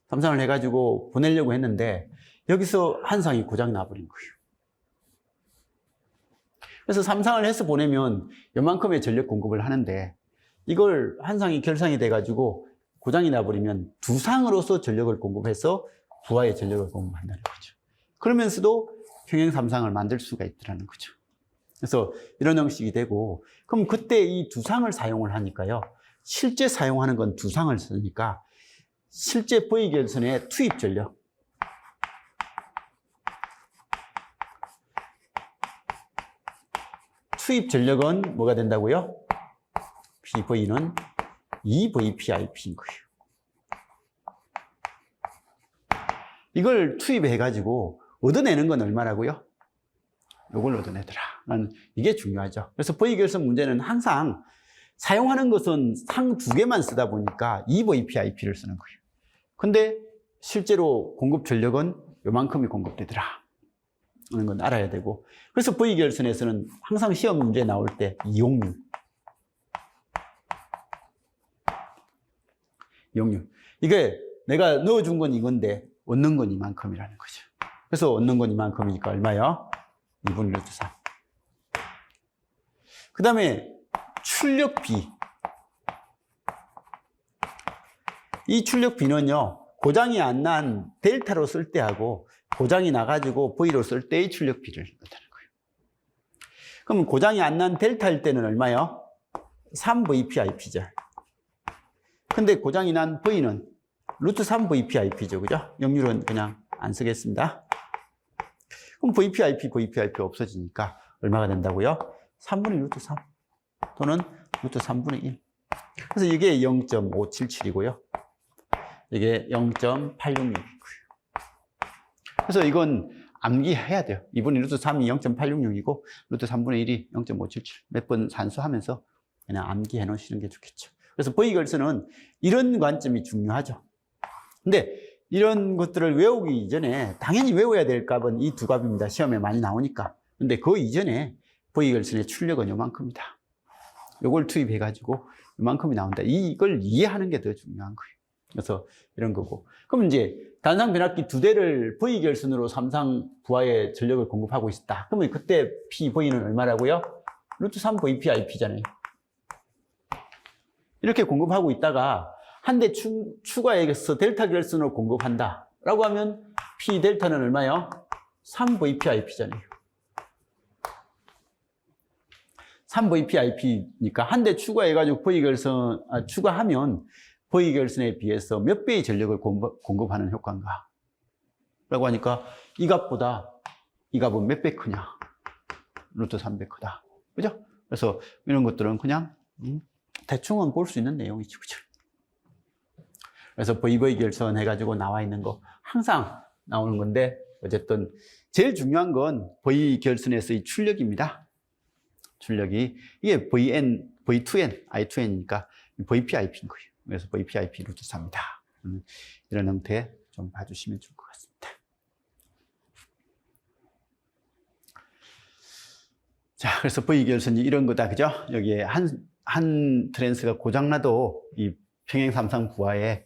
삼상을 해가지고 보내려고 했는데, 여기서 한 상이 고장이 나버린 거예요. 그래서 삼상을 해서 보내면 요만큼의 전력 공급을 하는데, 이걸 한 상이 결상이 돼가지고 고장이 나버리면 두 상으로서 전력을 공급해서 부하의 전력을 공급한다는 거죠. 그러면서도 평행 삼상을 만들 수가 있다는 거죠. 그래서 이런 형식이 되고, 그럼 그때 이 두 상을 사용을 하니까요, 실제 사용하는 건 두 상을 쓰니까 실제 V 결선의 투입 전력, 투입 전력은 뭐가 된다고요? PV는 2VPIP인 거예요. 이걸 투입해가지고 얻어내는 건 얼마라고요? 이걸 얻어내더라. 이게 중요하죠. 그래서 V결선 문제는 항상 사용하는 것은 상 2개만 쓰다 보니까 2VPIP를 쓰는 거예요. 근데 실제로 공급 전력은 요만큼이 공급되더라 하는 건 알아야 되고, 그래서 V결선에서는 항상 시험 문제 나올 때 이용률. 이게 내가 넣어준 건 이건데 얻는 건 이만큼이라는 거죠. 그래서 얻는 건 이만큼이니까 얼마요? 2분의 루트 3. 그 다음에 출력비. 이 출력비는요, 고장이 안 난 델타로 쓸 때하고 고장이 나가지고 V로 쓸 때의 출력비를 넣다는 거예요. 그러면 고장이 안 난 델타일 때는 얼마요? 3VPIP죠. 근데 고장이 난 V는 루트 3VPIP죠. 그죠? 역률은 그냥 안 쓰겠습니다. 그럼 VPIP 없어지니까 얼마가 된다고요? 3분의 루트 3 또는 루트 3분의 1. 그래서 이게 0.577이고요. 이게 0.866이고요. 그래서 이건 암기해야 돼요. 2분의 루트 3이 0.866이고 루트 3분의 1이 0.577. 몇 번 산수하면서 그냥 암기해 놓으시는 게 좋겠죠. 그래서 V결선은 이런 관점이 중요하죠. 근데 이런 것들을 외우기 이전에 당연히 외워야 될 값은 이 두 값입니다. 시험에 많이 나오니까. 근데 그 이전에 V결선의 출력은 요만큼이다. 요걸 투입해가지고 요만큼이 나온다. 이걸 이해하는 게 더 중요한 거예요. 그래서 이런 거고. 그럼 이제 단상 변압기 2대를 V결선으로 삼상 부하에 전력을 공급하고 있다. 그러면 그때 PV는 얼마라고요? 루트 3VPIP잖아요. 이렇게 공급하고 있다가 한 대 추가해서 델타 결선으로 공급한다 라고 하면 P 델타는 얼마요? 3VPIP잖아요. 3VPIP니까 한 대 추가해가지고 추가하면 V결선에 비해서 몇 배의 전력을 공급하는 효과인가? 라고 하니까 이 값보다 이 값은 몇 배 크냐? 루트 3배 크다. 그죠? 그래서 이런 것들은 그냥 대충은 볼 수 있는 내용이죠. 그죠? 그래서 V결선 해가지고 나와 있는 거 항상 나오는 건데, 어쨌든 제일 중요한 건 V결선에서의 출력입니다. 출력이 이게 V2N, I2N이니까 VPIP인 거예요. 그래서 VPIP 루트 3이다. 이런 형태 좀 봐주시면 좋을 것 같습니다. 자, 그래서 V결선이 이런 거다, 그죠? 여기에 한 트랜스가 고장나도 이 평행 삼상 부하에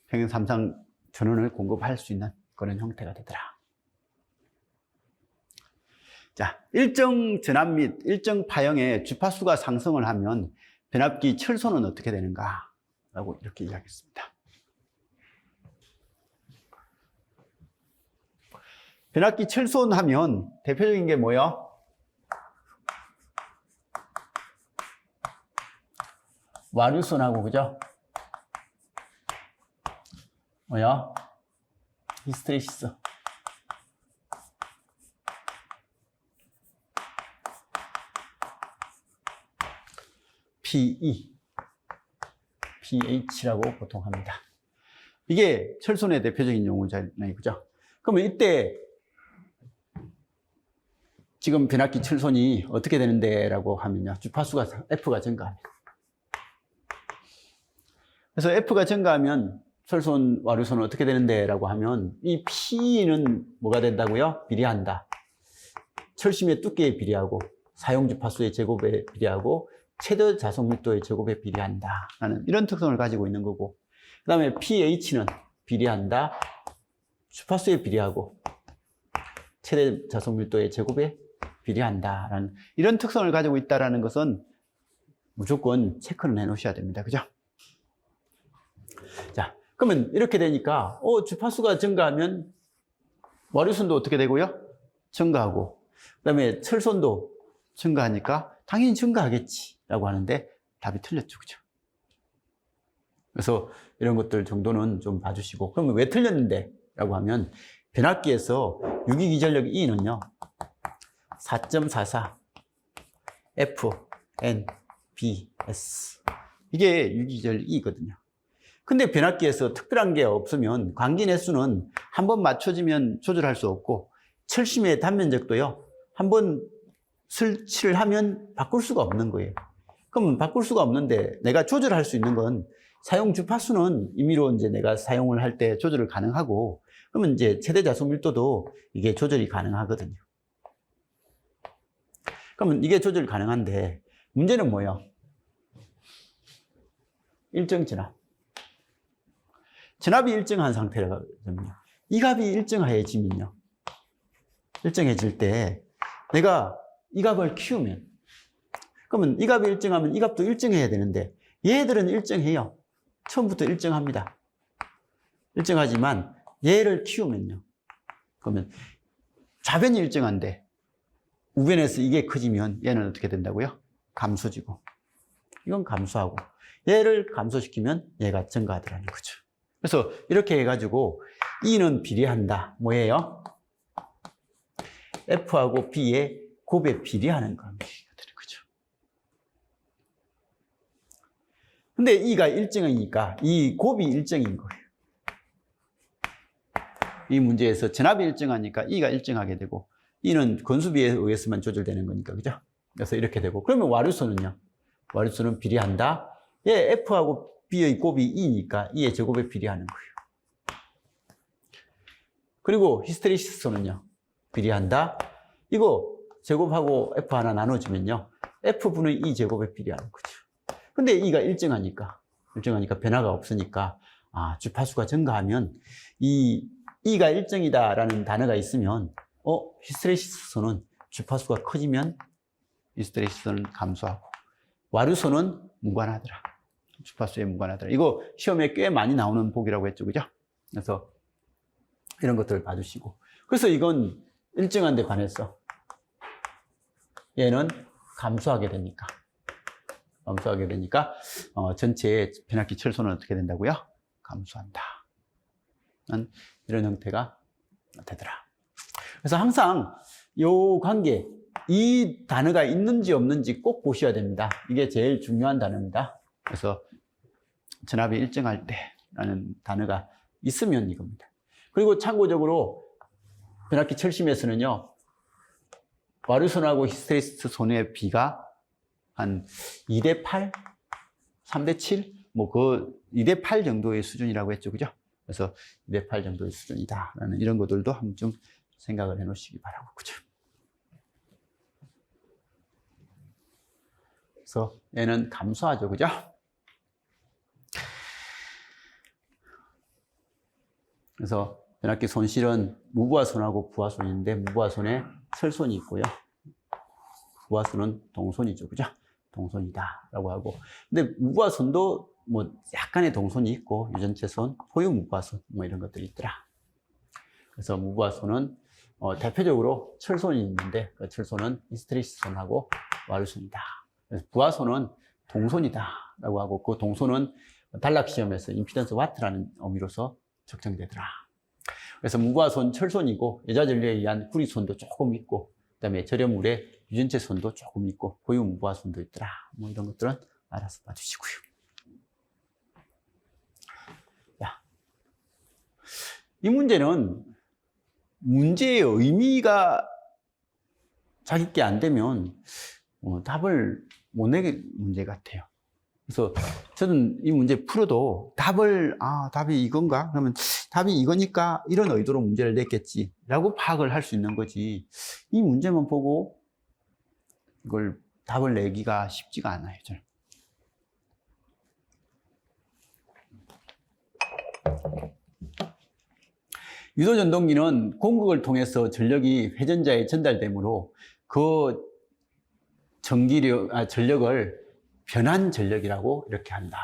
평행 삼상 전원을 공급할 수 있는 그런 형태가 되더라. 자, 일정 전압 및 일정 파형의 주파수가 상승을 하면 변압기 철소는 어떻게 되는가? 라고 이렇게 이야기했습니다. 변압기 철소하면 대표적인 게 뭐예요? 와류선하고, 그죠? 뭐야? 히스테리시스. PE, pH라고 보통 합니다. 이게 철선의 대표적인 용어잖아요, 그죠? 그러면 이때 지금 변압기 철선이 어떻게 되는데 라고 하면요, 주파수가 F가 증가합니다. 그래서 F가 증가하면 철선, 와류선은 어떻게 되는데 라고 하면 이 P는 뭐가 된다고요? 비례한다. 철심의 두께에 비례하고 사용 주파수의 제곱에 비례하고 최대 자석 밀도의 제곱에 비례한다 라는 이런 특성을 가지고 있는 거고, 그 다음에 pH는 비례한다. 주파수에 비례하고 최대 자석 밀도의 제곱에 비례한다 라는 이런 특성을 가지고 있다는 것은 무조건 체크를 해 놓으셔야 됩니다. 그죠? 자, 그러면 이렇게 되니까 주파수가 증가하면 와류선도 어떻게 되고요? 증가하고, 그 다음에 철선도 증가하니까 당연히 증가하겠지 라고 하는데 답이 틀렸죠. 그죠? 그래서 이런 것들 정도는 좀 봐주시고, 그러면 왜 틀렸는데 라고 하면 변압기에서 유기기전력 E는요 4.44 F, N, B, S 이게 유기절 E거든요. 근데 변압기에서 특별한 게 없으면 관기 내수는 한번 맞춰지면 조절할 수 없고 철심의 단면적도요. 한번 설치를 하면 바꿀 수가 없는 거예요. 그러면 바꿀 수가 없는데 내가 조절할 수 있는 건 사용 주파수는 임의로 이제 내가 사용을 할 때 조절을 가능하고 그러면 이제 최대 자수 밀도도 이게 조절이 가능하거든요. 그러면 이게 조절 가능한데 문제는 뭐예요? 일정 진압. 진압이 일정한 상태라거든요. 이 값이 일정해지면요. 일정해질 때 내가 이 값을 키우면 그러면 이 값이 일정하면 이 값도 일정해야 되는데 얘들은 일정해요. 처음부터 일정합니다. 일정하지만 얘를 키우면요. 그러면 좌변이 일정한데 우변에서 이게 커지면 얘는 어떻게 된다고요? 감소지고 이건 감소하고 얘를 감소시키면 얘가 증가하더라는 거죠. 그래서 이렇게 해가지고 E는 비례한다. 뭐예요? F하고 B의 곱에 비례하는 겁니다. 그죠? 근데 E가 일정이니까 이 곱이 일정인 거예요. 이 문제에서 전압이 일정하니까 E가 일정하게 되고 E는 건수비에 의해서만 조절되는 거니까 그죠? 그래서 이렇게 되고 그러면 와류수는요? 와류수는 비례한다. 얘 F하고 B의 곱이 E니까 E의 제곱에 비례하는 거예요. 그리고 히스테리시스는요? 비례한다. 이거 제곱하고 F 하나 나눠주면요. F분의 E 제곱에 비례하는 거죠. 근데 E가 일정하니까 변화가 없으니까 주파수가 증가하면 이 E가 일정이다라는 단어가 있으면 히스테리시스는 주파수가 커지면 히스테리시스는 감소하고 와류소는 무관하더라. 주파수에 무관하더라. 이거 시험에 꽤 많이 나오는 보기라고 했죠. 그죠? 그래서 이런 것들을 봐주시고. 그래서 이건 일정한 데 반해서 얘는 감소하게 되니까 전체의 변압기 철소는 어떻게 된다고요? 감소한다. 이런 형태가 되더라. 그래서 항상 이 관계, 이 단어가 있는지 없는지 꼭 보셔야 됩니다. 이게 제일 중요한 단어입니다. 그래서 전압이 일정할 때라는 단어가 있으면 이겁니다. 그리고 참고적으로 변압기 철심에서는요, 와류손하고 히스테리시스 손의 비가 한 2대8, 3대7, 뭐 그 2대8 정도의 수준이라고 했죠. 그죠? 그래서 2대8 정도의 수준이다라는 이런 것들도 한번 좀 생각을 해 놓으시기 바라고. 그죠? 그래서 얘는 감소하죠. 그죠? 그래서 변압기 손실은 무부하손하고 부하손인데 무부하손에 철손이 있고요. 부하손은 동손이죠. 그죠? 동손이다라고 하고. 근데 무부하손도 뭐 약간의 동손이 있고 유전체손, 포유 무부하손 뭐 이런 것들이 있더라. 그래서 무부하손은 대표적으로 철손이 있는데 그 철손은 히스테리시스손하고 와류손이다. 그래서 부하손은 동손이다라고 하고 그 동손은 단락 시험에서 임피던스 와트라는 의미로서 적정되더라. 그래서 무부하손 철손이고 여자 전류에 의한 구리손도 조금 있고 그다음에 절여물에 유전체손도 조금 있고 고유 무부하손도 있더라. 뭐 이런 것들은 알아서 봐주시고요. 야, 이 문제는 문제의 의미가 자기께 안 되면 답을 못 내게 문제 같아요. 그래서 저는 이 문제 풀어도 답이 이건가? 그러면 답이 이거니까 이런 의도로 문제를 냈겠지 라고 파악을 할 수 있는 거지. 이 문제만 보고 이걸 답을 내기가 쉽지가 않아요. 저는. 유도전동기는 공극을 통해서 전력이 회전자에 전달되므로 그 전력을 변환 전력이라고 이렇게 한다.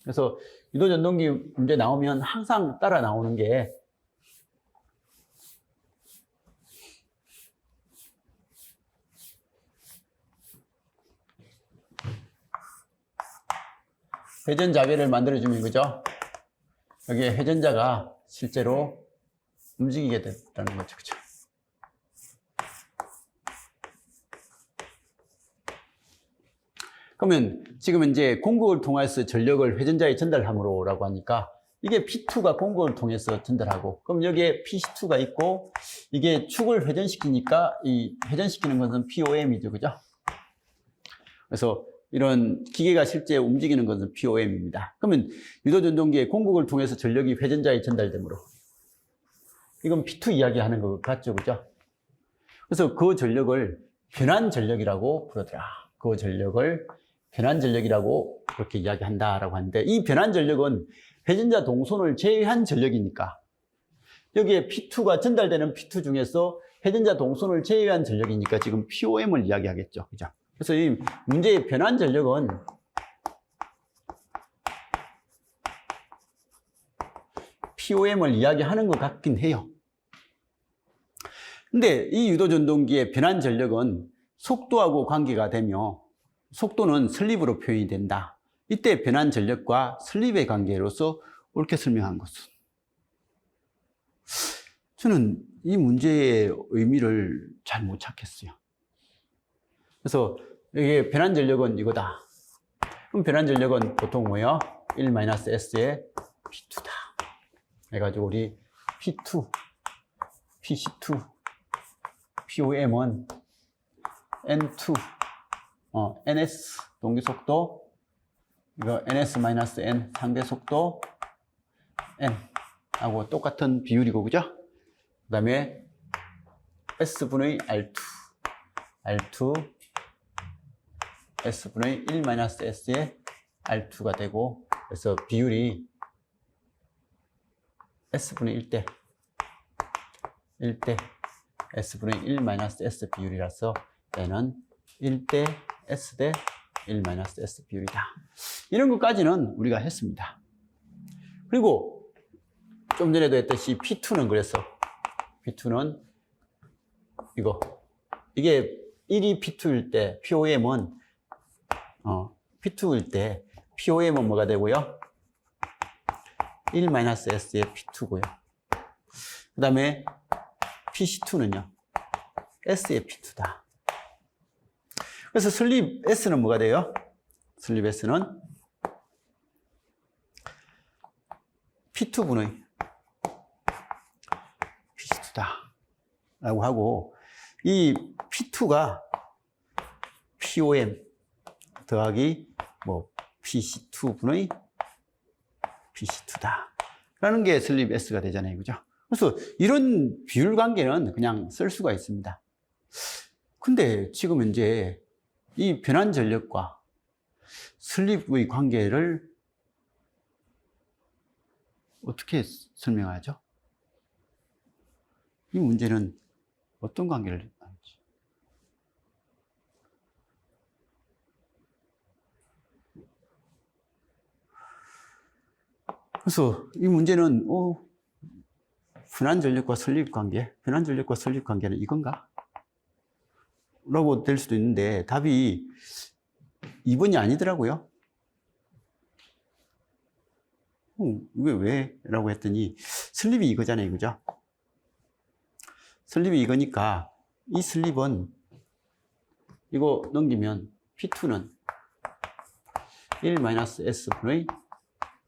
그래서 유도전동기 문제 나오면 항상 따라 나오는 게 회전자배를 만들어주면 그죠? 여기에 회전자가 실제로 움직이게 됐다는 거죠. 그죠? 그러면 지금 이제 공극을 통해서 전력을 회전자에 전달함으로라고 하니까 이게 P2가 공극을 통해서 전달하고, 그럼 여기에 PC2가 있고, 이게 축을 회전시키니까 이 회전시키는 것은 POM이죠. 그죠? 그래서 이런 기계가 실제 움직이는 것은 POM입니다. 그러면 유도전동기의 공극을 통해서 전력이 회전자에 전달되므로 이건 P2 이야기하는 것 같죠. 그죠? 그래서 그 전력을 변환 전력이라고 부르더라. 그 전력을 변환 전력이라고 그렇게 이야기한다라고 하는데, 이 변환 전력은 회전자 동선을 제외한 전력이니까 여기에 P2가 전달되는 P2 중에서 회전자 동선을 제외한 전력이니까 지금 POM을 이야기하겠죠. 그죠? 그래서 이 문제의 변환 전력은 POM을 이야기하는 것 같긴 해요. 근데 이 유도전동기의 변환 전력은 속도하고 관계가 되며 속도는 슬립으로 표현이 된다. 이때 변환 전력과 슬립의 관계로서 옳게 설명한 것은, 저는 이 문제의 의미를 잘 못 찾겠어요. 그래서 이게 변환 전력은 이거다. 그럼 변환 전력은 보통 뭐예요? 1-S의 P2다. 해가지고 우리 P2, PC2, POM은 N2, NS 동기속도, 이거 NS-N 상대속도 N 하고 똑같은 비율이고, 그죠? 그 다음에 S분의 R2, R2 S분의 1-S의 R2가 되고, 그래서 비율이 S분의 1대 S분의 1-S 비율이라서 N은 1대 S 대 1-S 비율이다. 이런 것까지는 우리가 했습니다. 그리고 좀 전에도 했듯이 P2는 그래서 P2는 이게 1이 P2일 때 POM은 P2일 때 POM은 뭐가 되고요? 1-S의 P2고요. 그 다음에 PC2는요, S의 P2다. 그래서 슬립 S는 뭐가 돼요? 슬립 S는 P2분의 PC2다. 라고 하고, 이 P2가 POM 더하기 PC2분의 PC2다. 라는 게 슬립 S가 되잖아요. 그죠? 그래서 이런 비율 관계는 그냥 쓸 수가 있습니다. 근데 지금 현재 이 변환 전력과 슬립의 관계를 어떻게 설명하죠? 이 문제는 어떤 관계를 하는지. 그래서 이 문제는 변환 전력과 슬립 관계, 변환 전력과 슬립 관계는 이건가? 라고 될 수도 있는데 답이 2번이 아니더라고요. 이게 왜? 라고 했더니 슬립이 이거잖아요. 그죠? 슬립이 이거니까 이 슬립은 이거 넘기면 P2는 1-S분의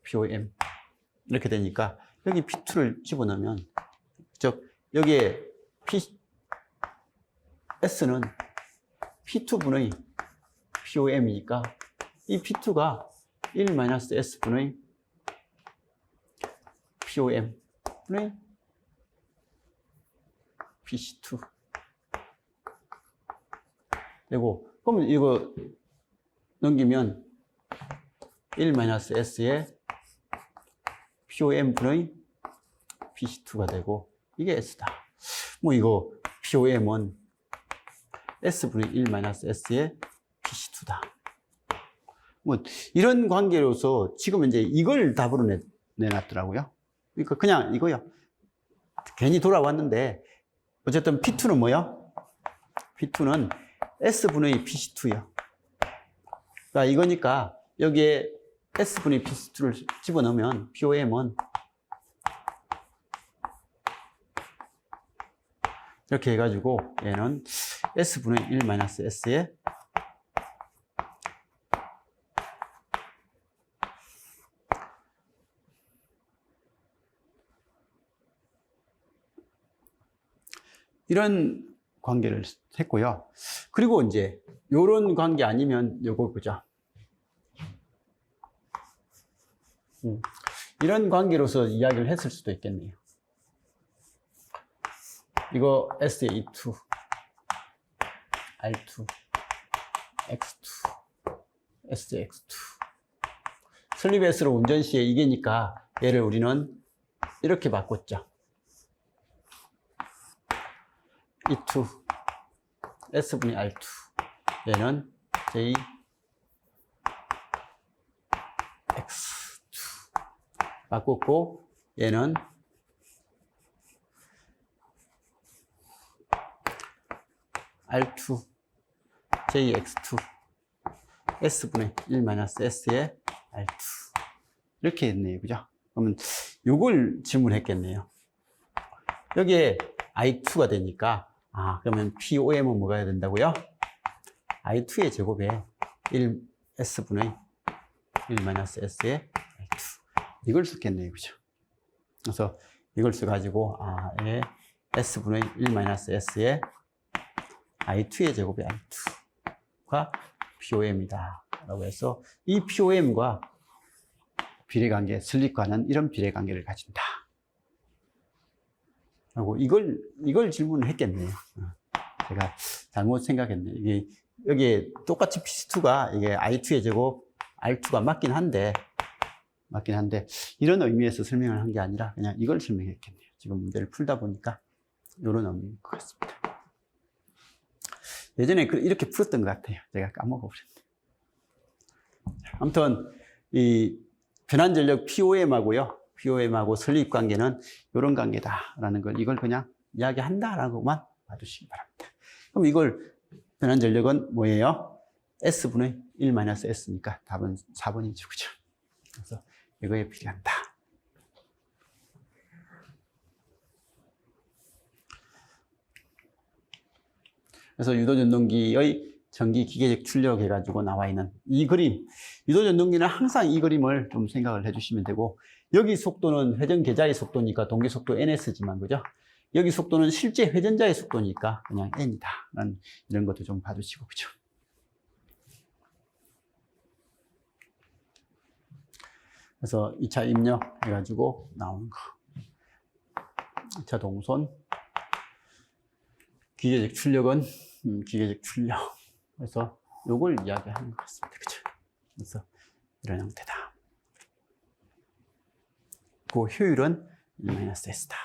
POM 이렇게 되니까 여기 P2를 집어넣으면, 즉 여기에 S는 P2분의 POM이니까 이 P2가 1-S분의 POM분의 PC2 되고, 그러면 이거 넘기면 1-S의 POM분의 PC2가 되고, 이게 S다. 이거 POM은 S분의 1-S의 PC2다. 이런 관계로서 지금 이제 이걸 답으로 내놨더라고요. 그러니까 그냥 이거요. 괜히 돌아왔는데, 어쨌든 P2는 뭐요? P2는 S분의 PC2요. 그러니까 이거니까 여기에 S분의 PC2를 집어넣으면 POM은 이렇게 해가지고 얘는 S분의 1-S의 이런 관계를 했고요. 그리고 이제 요런 관계 아니면 요거 보자. 이런 관계로서 이야기를 했을 수도 있겠네요. 이거 SE2, R2, X2, SX2. 슬립 S로 운전 시에 이게니까 얘를 우리는 이렇게 바꿨죠. E2, S분의 R2. 얘는 J, X2. 바꿨고, 얘는 R2, JX2, S분의 1-S의 R2. 이렇게 했네요. 그죠? 그러면 요걸 질문했겠네요. 여기에 I2가 되니까, 그러면 POM은 뭐가 해야 된다고요? I2의 제곱에 1S분의 1-S의 I2. 이걸 쓰겠네요. 그죠? 그래서 이걸 써가지고, S분의 1-S의 I2의 제곱의 I2가 POM이다. 라고 해서 이 POM과 비례관계, 슬립과는 이런 비례관계를 가진다. 하고 이걸 질문을 했겠네요. 제가 잘못 생각했네요. 이게 여기에 똑같이 P2가 이게 I2의 제곱 R2가 맞긴 한데 이런 의미에서 설명을 한 게 아니라 그냥 이걸 설명했겠네요. 지금 문제를 풀다 보니까 이런 의미인 것 같습니다. 예전에 이렇게 풀었던 것 같아요. 제가 까먹어버렸네요. 아무튼 이 변환전력 POM하고 설립 관계는 이런 관계다라는 걸 이걸 그냥 이야기한다라고만 봐주시기 바랍니다. 그럼 이걸 변환전력은 뭐예요? S분의 1-S니까 답은 4번이죠. 그죠? 그래서 이거에 필요한다. 그래서 유도전동기의 전기 기계적 출력 해가지고 나와 있는 이 그림, 유도전동기는 항상 이 그림을 좀 생각을 해주시면 되고, 여기 속도는 회전 계좌의 속도니까 동기 속도 NS지만, 그죠? 여기 속도는 실제 회전자의 속도니까 그냥 N이다. 이런 것도 좀 봐주시고, 그죠? 그래서 2차 입력 해가지고 나오는 거. 2차 동선. 기계적 출력은 기계적 출력. 그래서 요걸 이야기하는 것 같습니다. 그죠? 그래서 이런 형태다. 그 효율은 1-S다.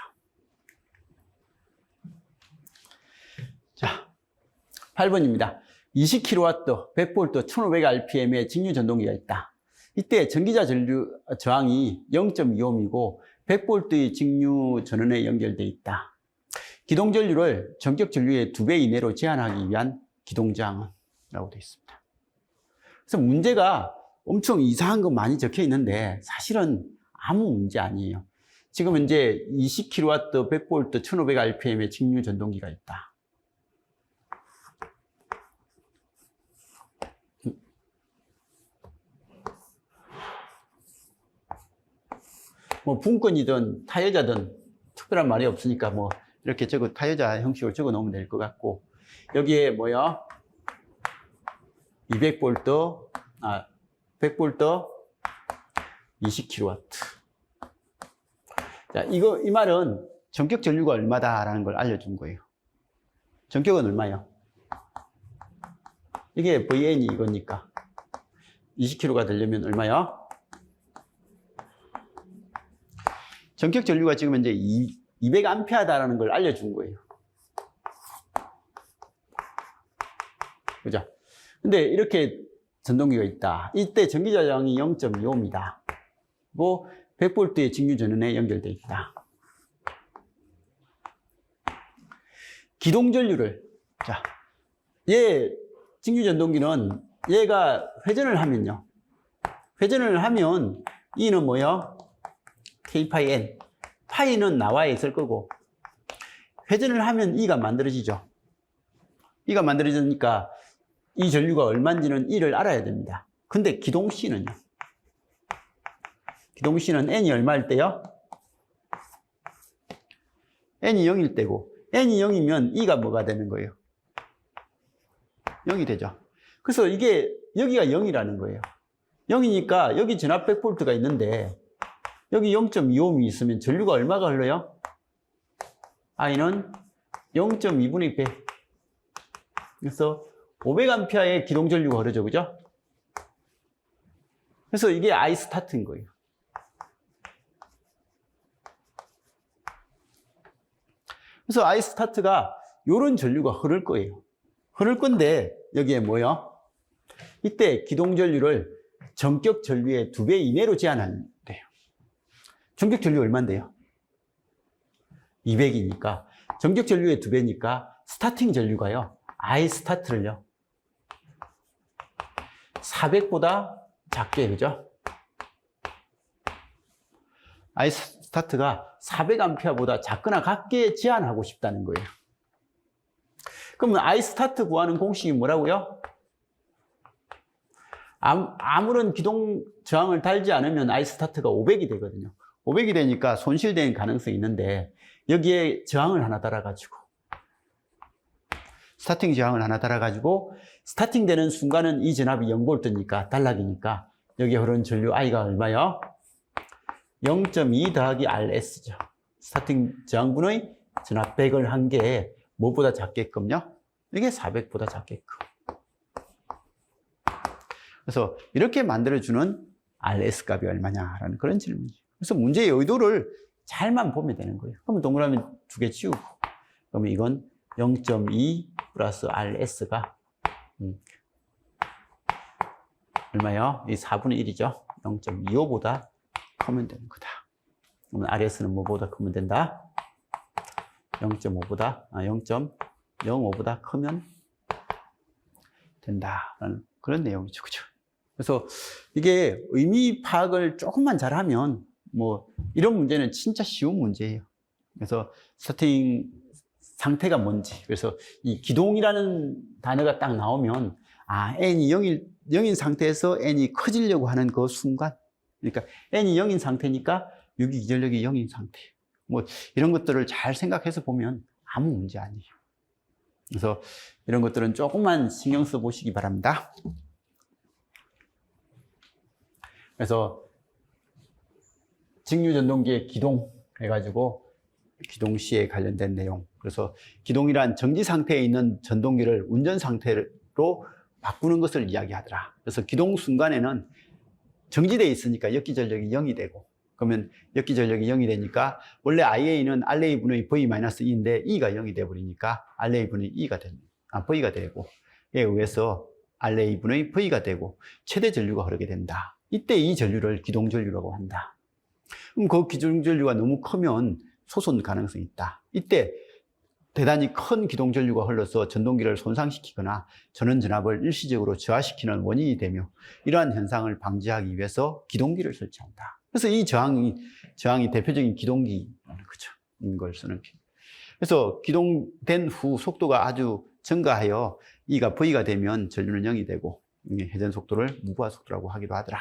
자, 8번입니다. 20kW, 100V, 1500rpm의 직류 전동기가 있다. 이때 전기자 저항이 0.25ohm이고 100V의 직류 전원에 연결되어 있다. 기동 전류를 전격 전류의 2배 이내로 제한하기 위한 기동 저항은 라고 되어 있습니다. 그래서 문제가 엄청 이상한 거 많이 적혀 있는데 사실은 아무 문제 아니에요. 지금 현재 20kW, 100V, 1500rpm의 직류 전동기가 있다. 뭐 분권이든 타여자든 특별한 말이 없으니까 뭐 이렇게 타여자 형식으로 적어 놓으면 될 것 같고, 여기에 뭐야? 200V, 100V, 20kW. 자, 이 말은 전격 전류가 얼마다라는 걸 알려준 거예요. 전격은 얼마예요? 이게 VN이 이거니까 20kg가 되려면 얼마야? 전격 전류가 지금 현재 200A다라는 걸 알려준 거예요. 그죠? 근데 이렇게 전동기가 있다. 이때 전기자 저항이 0.25ohm이다. 뭐 100V의 직류 전원에 연결되어 있다. 기동 전류를, 자, 얘 직류 전동기는 얘가 회전을 하면요. 회전을 하면 E는 뭐예요? K파이 N. 파이는 나와 있을 거고, 회전을 하면 E가 만들어지죠. E가 만들어지니까 이 전류가 얼마인지는 E를 알아야 됩니다. 근데 기동 C는요? 기동 C는 N이 얼마일 때요? N이 0일 때고, n이 0이면 E가 뭐가 되는 거예요? 0이 되죠. 그래서 이게 여기가 0이라는 거예요. 0이니까 여기 전압 100V가 있는데 여기 0.25ohm이 있으면 전류가 얼마가 흘러요? I는 0.2분의 100. 그래서 500A의 기동 전류가 흐르죠. 그죠? 그래서 이게 I 스타트인 거예요. 그래서 I 스타트가 이런 전류가 흐를 거예요. 흐를 건데 여기에 뭐요? 이때 기동 전류를 전격 전류의 2배 이내로 제한한대요. 전격 전류 얼마인데요? 200이니까 전격 전류의 2배니까 스타팅 전류가요. I 스타트를요. 400보다 작게, 그죠? I 스타트가 400A보다 작거나 같게 제한하고 싶다는 거예요. 그러면 I 스타트 구하는 공식이 뭐라고요? 아무런 기동 저항을 달지 않으면 I 스타트가 500이 되거든요. 500이 되니까 손실되는 가능성이 있는데 여기에 저항을 하나 달아가지고 스타팅 저항을 하나 달아가지고 스타팅 되는 순간은 이 전압이 0V니까 단락이니까 여기에 흐르는 전류 I가 얼마요? 0.2 더하기 RS죠. 스타팅 저항분의 전압 100을 한 게 뭐보다 작게끔요? 이게 400보다 작게끔. 그래서 이렇게 만들어주는 RS 값이 얼마냐라는 그런 질문이죠. 그래서 문제의 의도를 잘만 보면 되는 거예요. 그러면 동그라미 2개 치우고 그러면 이건 0.2 플러스 RS가 얼마요? 이 4분의 1이죠. 0.25보다 크면 되는 거다. 그러면 RS는 뭐보다 크면 된다? 0.05보다 크면 된다라는 그런 내용이죠. 그죠? 그래서 이게 의미 파악을 조금만 잘하면 뭐 이런 문제는 진짜 쉬운 문제예요. 그래서 스타팅 상태가 뭔지, 그래서 이 기동이라는 단어가 딱 나오면 n이 0인 상태에서 n이 커지려고 하는 그 순간, 그러니까 n이 0인 상태니까 유기기전력이 0인 상태. 뭐 이런 것들을 잘 생각해서 보면 아무 문제 아니에요. 그래서 이런 것들은 조금만 신경 써 보시기 바랍니다. 그래서 직류전동기의 기동 해가지고 기동시에 관련된 내용. 그래서 기동이란 정지 상태에 있는 전동기를 운전 상태로 바꾸는 것을 이야기하더라. 그래서 기동 순간에는 정지되어 있으니까 역기전력이 0이 되고, 그러면 역기전력이 0이 되니까 원래 IA는 RA분의 V-E인데 E가 0이 되어버리니까 RA분의 V가 되고, 이에 의해서 RA분의 V가 되고 최대 전류가 흐르게 된다. 이때 이 전류를 기동전류라고 한다. 그럼 그 기동전류가 너무 크면 소손 가능성이 있다. 이때 대단히 큰 기동전류가 흘러서 전동기를 손상시키거나 전원전압을 일시적으로 저하시키는 원인이 되며 이러한 현상을 방지하기 위해서 기동기를 설치한다. 그래서 이 저항이 대표적인 기동기라는 거죠. 걸 쓰는 게. 그래서 기동된 후 속도가 아주 증가하여 E가 V가 되면 전류는 0이 되고 회전 속도를 무부하 속도라고 하기도 하더라.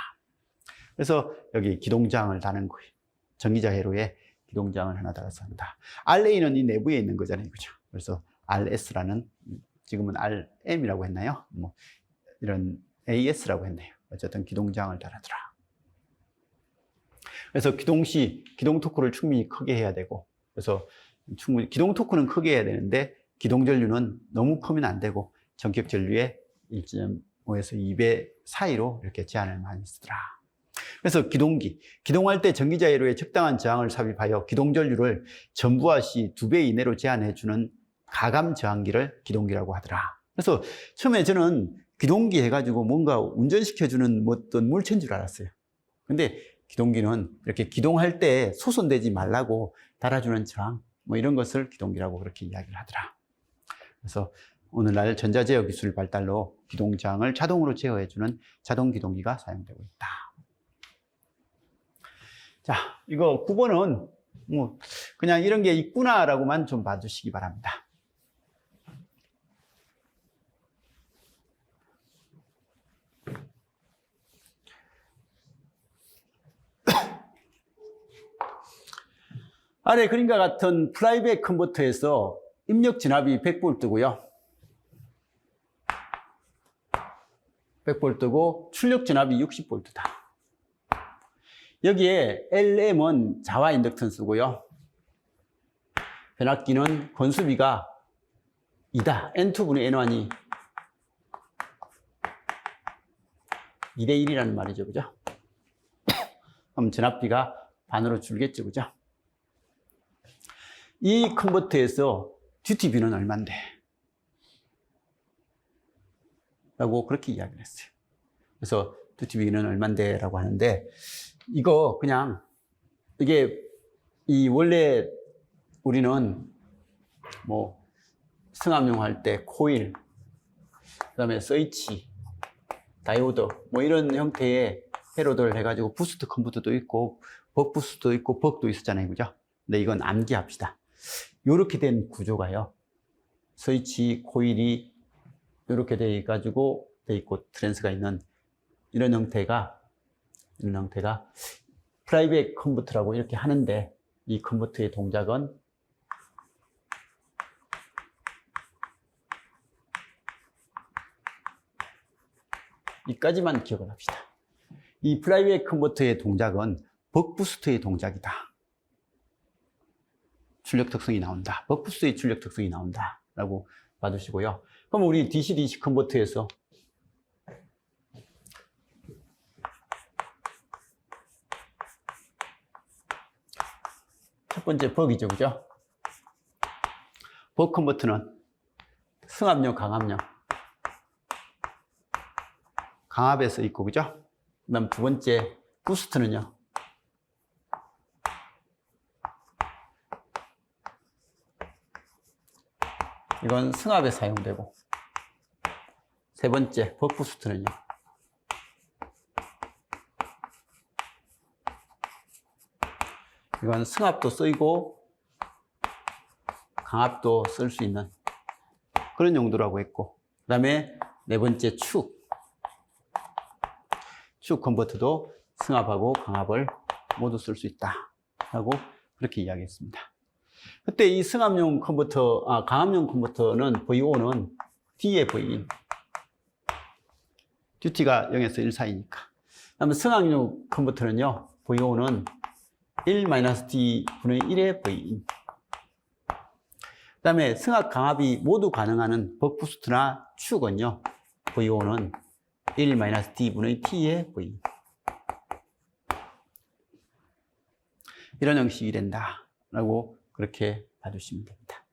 그래서 여기 기동저항을 다는 거예요. 전기자 회로에 기동저항을 하나 달아서 한다. RA는 이 내부에 있는 거잖아요. 그죠? 그래서 RS라는, 지금은 RM이라고 했나요? 뭐, 이런 AS라고 했네요. 어쨌든 기동저항을 달아두라. 그래서 기동시, 기동 토크를 충분히 크게 해야 되고, 그래서 충분히, 기동 토크는 크게 해야 되는데, 기동 전류는 너무 크면 안 되고, 전격 전류의 1.5에서 2배 사이로 이렇게 제한을 많이 쓰더라. 그래서 기동할 때 전기자 회로에 적당한 저항을 삽입하여 기동전류를 전부하 시 2배 이내로 제한해주는 가감 저항기를 기동기라고 하더라. 그래서 처음에 저는 기동기 해가지고 뭔가 운전시켜주는 어떤 물체인 줄 알았어요. 근데 기동기는 이렇게 기동할 때 소손되지 말라고 달아주는 저항, 뭐 이런 것을 기동기라고 그렇게 이야기를 하더라. 그래서 오늘날 전자제어 기술 발달로 기동저항을 자동으로 제어해주는 자동기동기가 사용되고 있다. 자, 이거 9번은 뭐 그냥 이런 게 있구나라고만 좀 봐주시기 바랍니다. 아래 그림과 같은 플라이백 컨버터에서 입력 진압이 100V고요. 100V고 출력 진압이 60V다. 여기에 LM은 자화 인덕턴스고요. 변압기는 건수비가 2다. N2분의 N1이 2대 1이라는 말이죠. 그죠? 그럼 전압비가 반으로 줄겠죠. 그죠? 이 컨버터에서 듀티비는 얼만데? 라고 그렇게 이야기를 했어요. 그래서 듀티비는 얼만데? 라고 하는데, 이거 그냥, 이게, 원래 우리는 뭐, 승합용 할 때 코일, 그 다음에 스위치, 다이오드, 뭐 이런 형태의 회로들 해가지고 부스트 컨버터도 있고, 벅 부스트도 있고, 벅도 있었잖아요. 그죠? 근데 이건 암기합시다. 요렇게 된 구조가요. 스위치, 코일이 요렇게 돼 있고, 트랜스가 있는 이런 형태가 프라이빗 컨버터라고 이렇게 하는데, 이 컨버터의 동작은 이까지만 기억을 합시다. 이 프라이빗 컨버터의 동작은 벅부스트의 동작이다. 출력 특성이 나온다. 벅부스트의 출력 특성이 나온다. 라고 봐주시고요. 그럼 우리 DC-DC 컨버터에서 첫 번째 벅이죠. 그죠? 벅 컨버터는 승합용, 강합용. 강압에서 있고, 그죠? 그 다음 두 번째, 부스트는요. 이건 승합에 사용되고, 세 번째, 벅부스트는요. 이건 승합도 쓰이고, 강압도 쓸 수 있는 그런 용도라고 했고, 그 다음에 네 번째, 축 컨버터도 승합하고 강압을 모두 쓸 수 있다 라고 그렇게 이야기했습니다. 그때 이 승합용 컨버터, 강압용 컨버터는 VO는 D의 V인, 듀티가 0에서 1 사이니까. 그다음에 승합용 컨버터는요, VO는 1-D-분의 1의 V인. 그 다음에 승합, 강압이 모두 가능한 벅부스트나 축은요, VO는 1-D분의 T의 V. 이런 형식이 된다. 라고 그렇게 봐주시면 됩니다.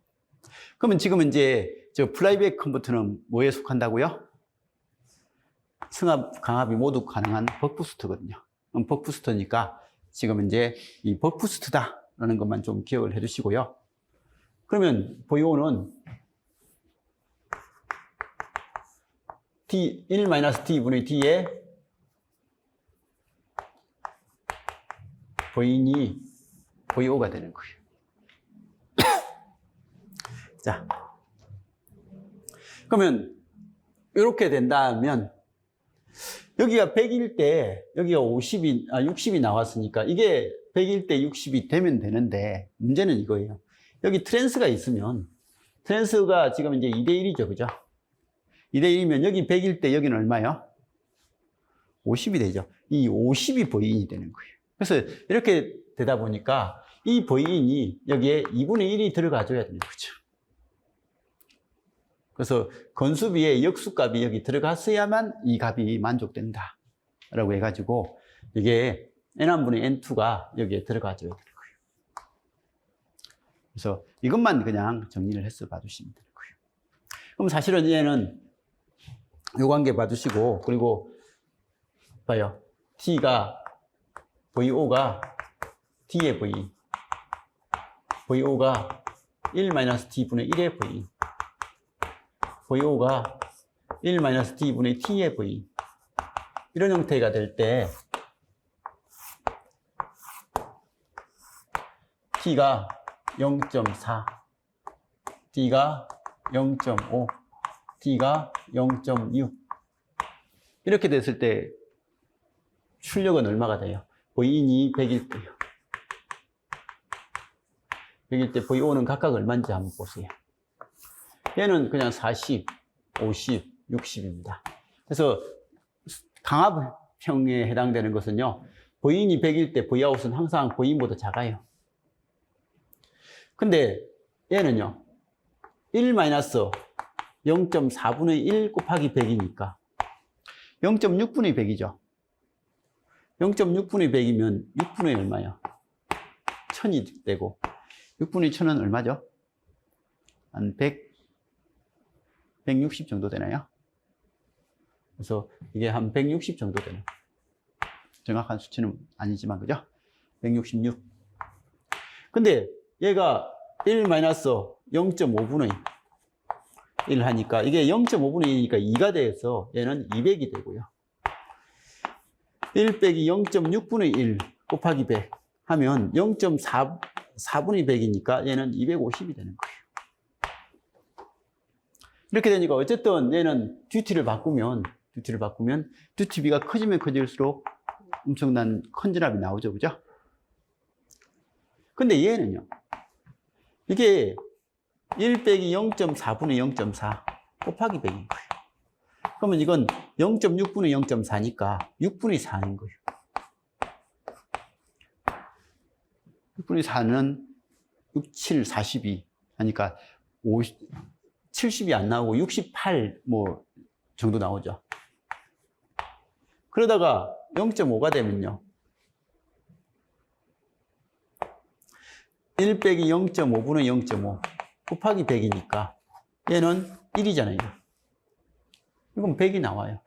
그러면 지금 이제 저 프라이빗 컨버터는 뭐에 속한다고요? 승합, 강압이 모두 가능한 벅부스트거든요. 그럼 벅부스트니까 지금 이제 이 벅부스트다. 라는 것만 좀 기억을 해 주시고요. 그러면 VO는 1-D분의 D의 V인이 VO가 되는 거예요. 자, 그러면 이렇게 된다면 여기가 100일 때 여기가 60이 나왔으니까 이게 100일 때 60이 되면 되는데 문제는 이거예요. 여기 트랜스가 있으면 트랜스가 지금 이제 2대1이죠. 그죠? 2대1이면 여기 100일 때 여기는 얼마요? 50이 되죠. 이 50이 V인이 되는 거예요. 그래서 이렇게 되다 보니까 이 V인이 여기에 2분의 1이 들어가줘야 되는 거죠. 그래서 건수비의 역수값이 여기 들어갔어야만 이 값이 만족된다. 라고 해가지고 이게 N1분의 N2가 여기에 들어가줘야 되는 거예요. 그래서 이것만 그냥 정리를 해서 봐주시면 되는 거예요. 그럼 사실은 얘는 요 관계 봐주시고, 그리고 봐요. VO가 T의 V, VO가 1-D분의 1의 V, VO가 1-D분의 T의 V, 이런 형태가 될 때 T가 0.4, D가 0.5, D가 0.6 이렇게 됐을 때 출력은 얼마가 돼요? V인이 100일 때요. 100일 때 VO는 각각 얼마인지 한번 보세요. 얘는 그냥 40, 50, 60입니다. 그래서 강압형에 해당되는 것은요, V인이 100일 때 V아웃은 항상 V인보다 작아요. 근데 얘는요, 1-0.4분의 1 곱하기 100이니까 0.6분의 100이죠. 0.6분의 100이면 6분의 얼마요? 1000이 되고 6분의 1000은 얼마죠? 한 160 정도 되나요? 그래서 이게 한 160 정도 되는, 정확한 수치는 아니지만, 그죠? 166. 근데 얘가 1-0.5분의 1 하니까 이게 0.5분의 1이니까 2가 돼서 얘는 200이 되고요. 1 빼기 0.6분의 1 곱하기 100 하면 0.4분의 100이니까 얘는 250이 되는 거예요. 이렇게 되니까 어쨌든 얘는 듀티를 바꾸면 듀티비가 커지면 커질수록 엄청난 컨전압이 나오죠. 그죠? 근데 얘는요, 이게 1 빼기 0.4분의 0.4 곱하기 100인 거예요. 그러면 이건 0.6분의 0.4니까 6분의 4인 거예요. 6분의 4는 6, 7, 42 하니까 70이 안 나오고 68 뭐 정도 나오죠. 그러다가 0.5가 되면요, 1 빼기 0.5분의 0.5 곱하기 100이니까 얘는 1이잖아요. 이건 100이 나와요.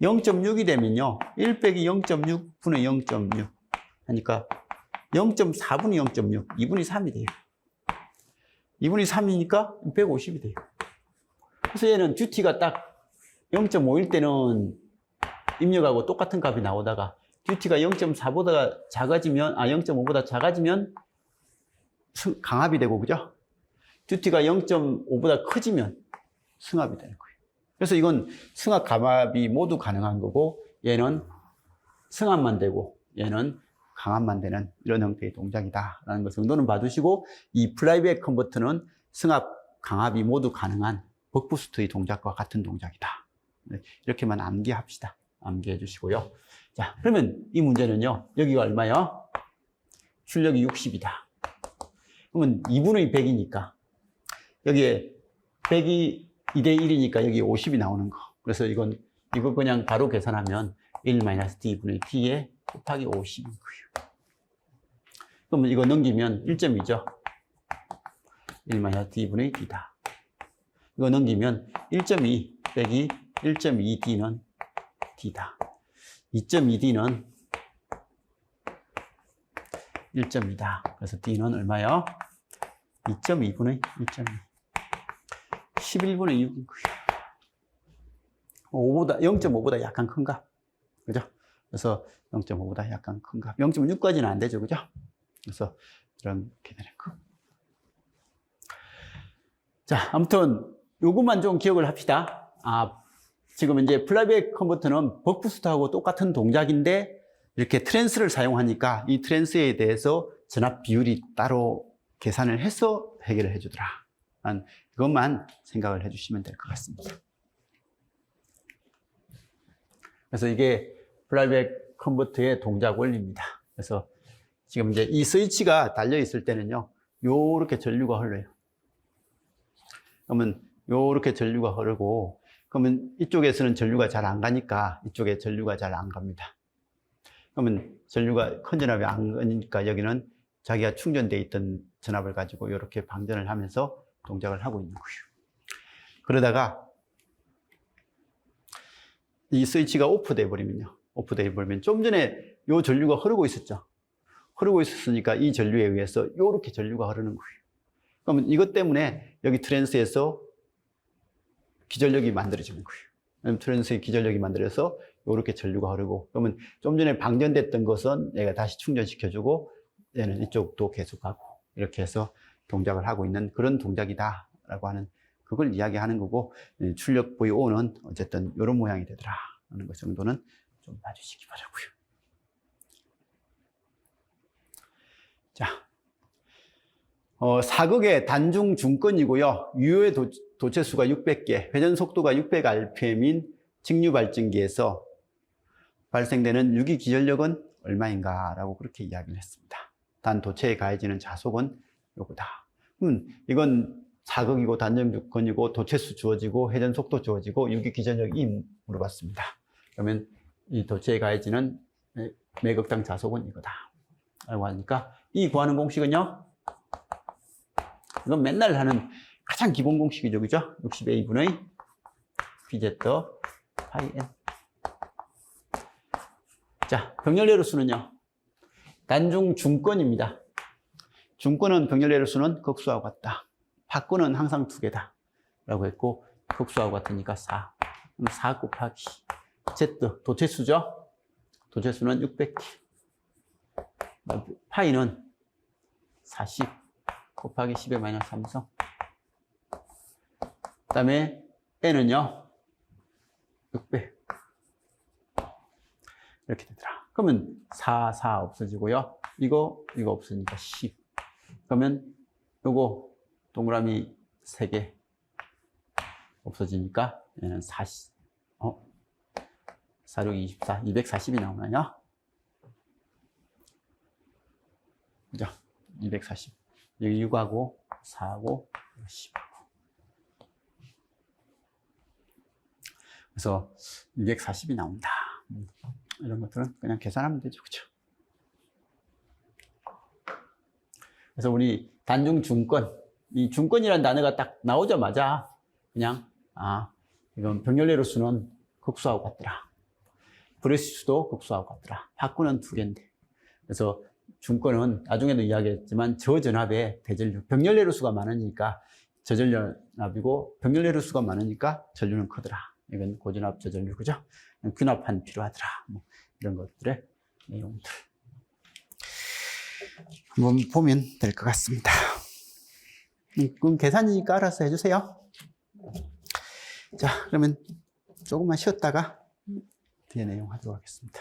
0.6이 되면요, 1 빼기 0.6분의 0.6 하니까 0.4분의 0.6, 2분의 3이 돼요. 2분의 3이니까 150이 돼요. 그래서 얘는 듀티가 딱 0.5일 때는 입력하고 똑같은 값이 나오다가 듀티가 0.4보다 작아지면, 0.5보다 작아지면 강압이 되고, 그죠? 듀티가 0.5보다 커지면 승합이 되는 거예요. 그래서 이건 승합, 감압이 모두 가능한 거고, 얘는 승합만 되고, 얘는 강압만 되는 이런 형태의 동작이다라는 것 정도는 봐두시고, 이 플라이백 컨버터는 승합, 강압이 모두 가능한 벅부스트의 동작과 같은 동작이다. 이렇게만 암기합시다. 암기해 주시고요. 자, 그러면 이 문제는요, 여기가 얼마요? 출력이 60이다. 그러면 2분의 100이니까, 여기에 100이 2대 1이니까 여기 50이 나오는 거. 그래서 이거 그냥 바로 계산하면 1-d분의 d에 곱하기 50인 거예요. 그러면 이거 넘기면 1점이죠. 1-d분의 d다. 이거 넘기면 1.2 빼기 1.2d는 d다. 2.2d는 1.2다. 그래서 d는 얼마요? 2.2분의 1.2. 11분의 6인 거예요. 0.5보다 약간 큰 값. 그죠? 그래서 0.5보다 약간 큰 값. 0.6까지는 안 되죠. 그죠? 그래서 이렇게 되는 거. 자, 아무튼 요것만 좀 기억을 합시다. 지금 이제 플라이백 컨버터는 벅부스트하고 똑같은 동작인데 이렇게 트랜스를 사용하니까 이 트랜스에 대해서 전압 비율이 따로 계산을 해서 해결을 해주더라. 이것만 생각을 해주시면 될 것 같습니다. 그래서 이게 플라이백 컨버터의 동작 원리입니다. 그래서 지금 이제 이 스위치가 달려 있을 때는요, 요렇게 전류가 흘러요. 그러면 요렇게 전류가 흐르고, 그러면 이쪽에서는 전류가 잘 안 가니까 이쪽에 전류가 잘 안 갑니다. 그러면 전류가 컨전압이 안 가니까 여기는 자기가 충전되어 있던 전압을 가지고 이렇게 방전을 하면서 동작을 하고 있는 거예요. 그러다가 이 스위치가 오프돼 버리면요, 좀 전에 이 전류가 흐르고 있었죠. 흐르고 있었으니까 이 전류에 의해서 이렇게 전류가 흐르는 거예요. 그러면 이것 때문에 여기 트랜스에서 기전력이 만들어지는 거예요. 트랜스의 기전력이 만들어서 이렇게 전류가 흐르고, 그러면 좀 전에 방전됐던 것은 얘가 다시 충전시켜주고, 얘는 이쪽도 계속하고, 이렇게 해서 동작을 하고 있는 그런 동작이다라고 하는, 그걸 이야기하는 거고, 출력 VO는 어쨌든 이런 모양이 되더라 하는 것 정도는 좀 봐주시기 바라고요. 자, 사극의 단중 중건이고요. 유효의 도체수가 600개, 회전 속도가 600rpm인 직류 발전기에서 발생되는 유기 기전력은 얼마인가 라고 그렇게 이야기를 했습니다. 단 도체에 가해지는 자속은 요거다. 이건 사극이고 단중 중건이고 도체수 주어지고 회전 속도 주어지고 유기 기전력이 물어봤습니다. 그러면 이 도체에 가해지는 매극당 자속은 이거다 라고 하니까 이 구하는 공식은요, 이건 맨날 하는 가장 기본 공식이죠, 그죠? 60A분의 BZ 파이 N. 자, 병렬 내로수는요, 단중 중건입니다. 중건은 병렬 내로수는 극수하고 같다. 합근은 항상 2개다 라고 했고, 극수하고 같으니까 4. 그럼 4 곱하기 Z, 도체수죠? 도체수는 600개. 파이는 40 곱하기 10의 마이너스 3성. 그 다음에 N은요, 600. 이렇게 되더라. 그러면 4 없어지고요. 이거 없으니까 10. 그러면 요거 동그라미 3개 없어지니까 얘는 40. 4, 6, 24, 240이 나오나요? 그죠? 240. 여기 6하고 4하고 10하고. 그래서 240이 나온다. 이런 것들은 그냥 계산하면 되죠. 그죠? 그래서 우리 단중 중건, 이 중건이라는 단어가 딱 나오자마자 그냥, 이건 병렬 내로수는 극수하고 같더라. 브레시수도 극수하고 같더라. 합근은 2개인데. 그래서 중건은 나중에도 이야기했지만 저전압의 대전류, 병렬 내로수가 많으니까 저전압이고 병렬 내로수가 많으니까 전류는 크더라. 이건 고전압 저전류, 그죠? 균합판 필요하더라. 뭐 이런 것들의 내용들 한번 보면 될 것 같습니다. 그럼 계산이니까 알아서 해주세요. 자, 그러면 조금만 쉬었다가 뒤에 내용 하도록 하겠습니다.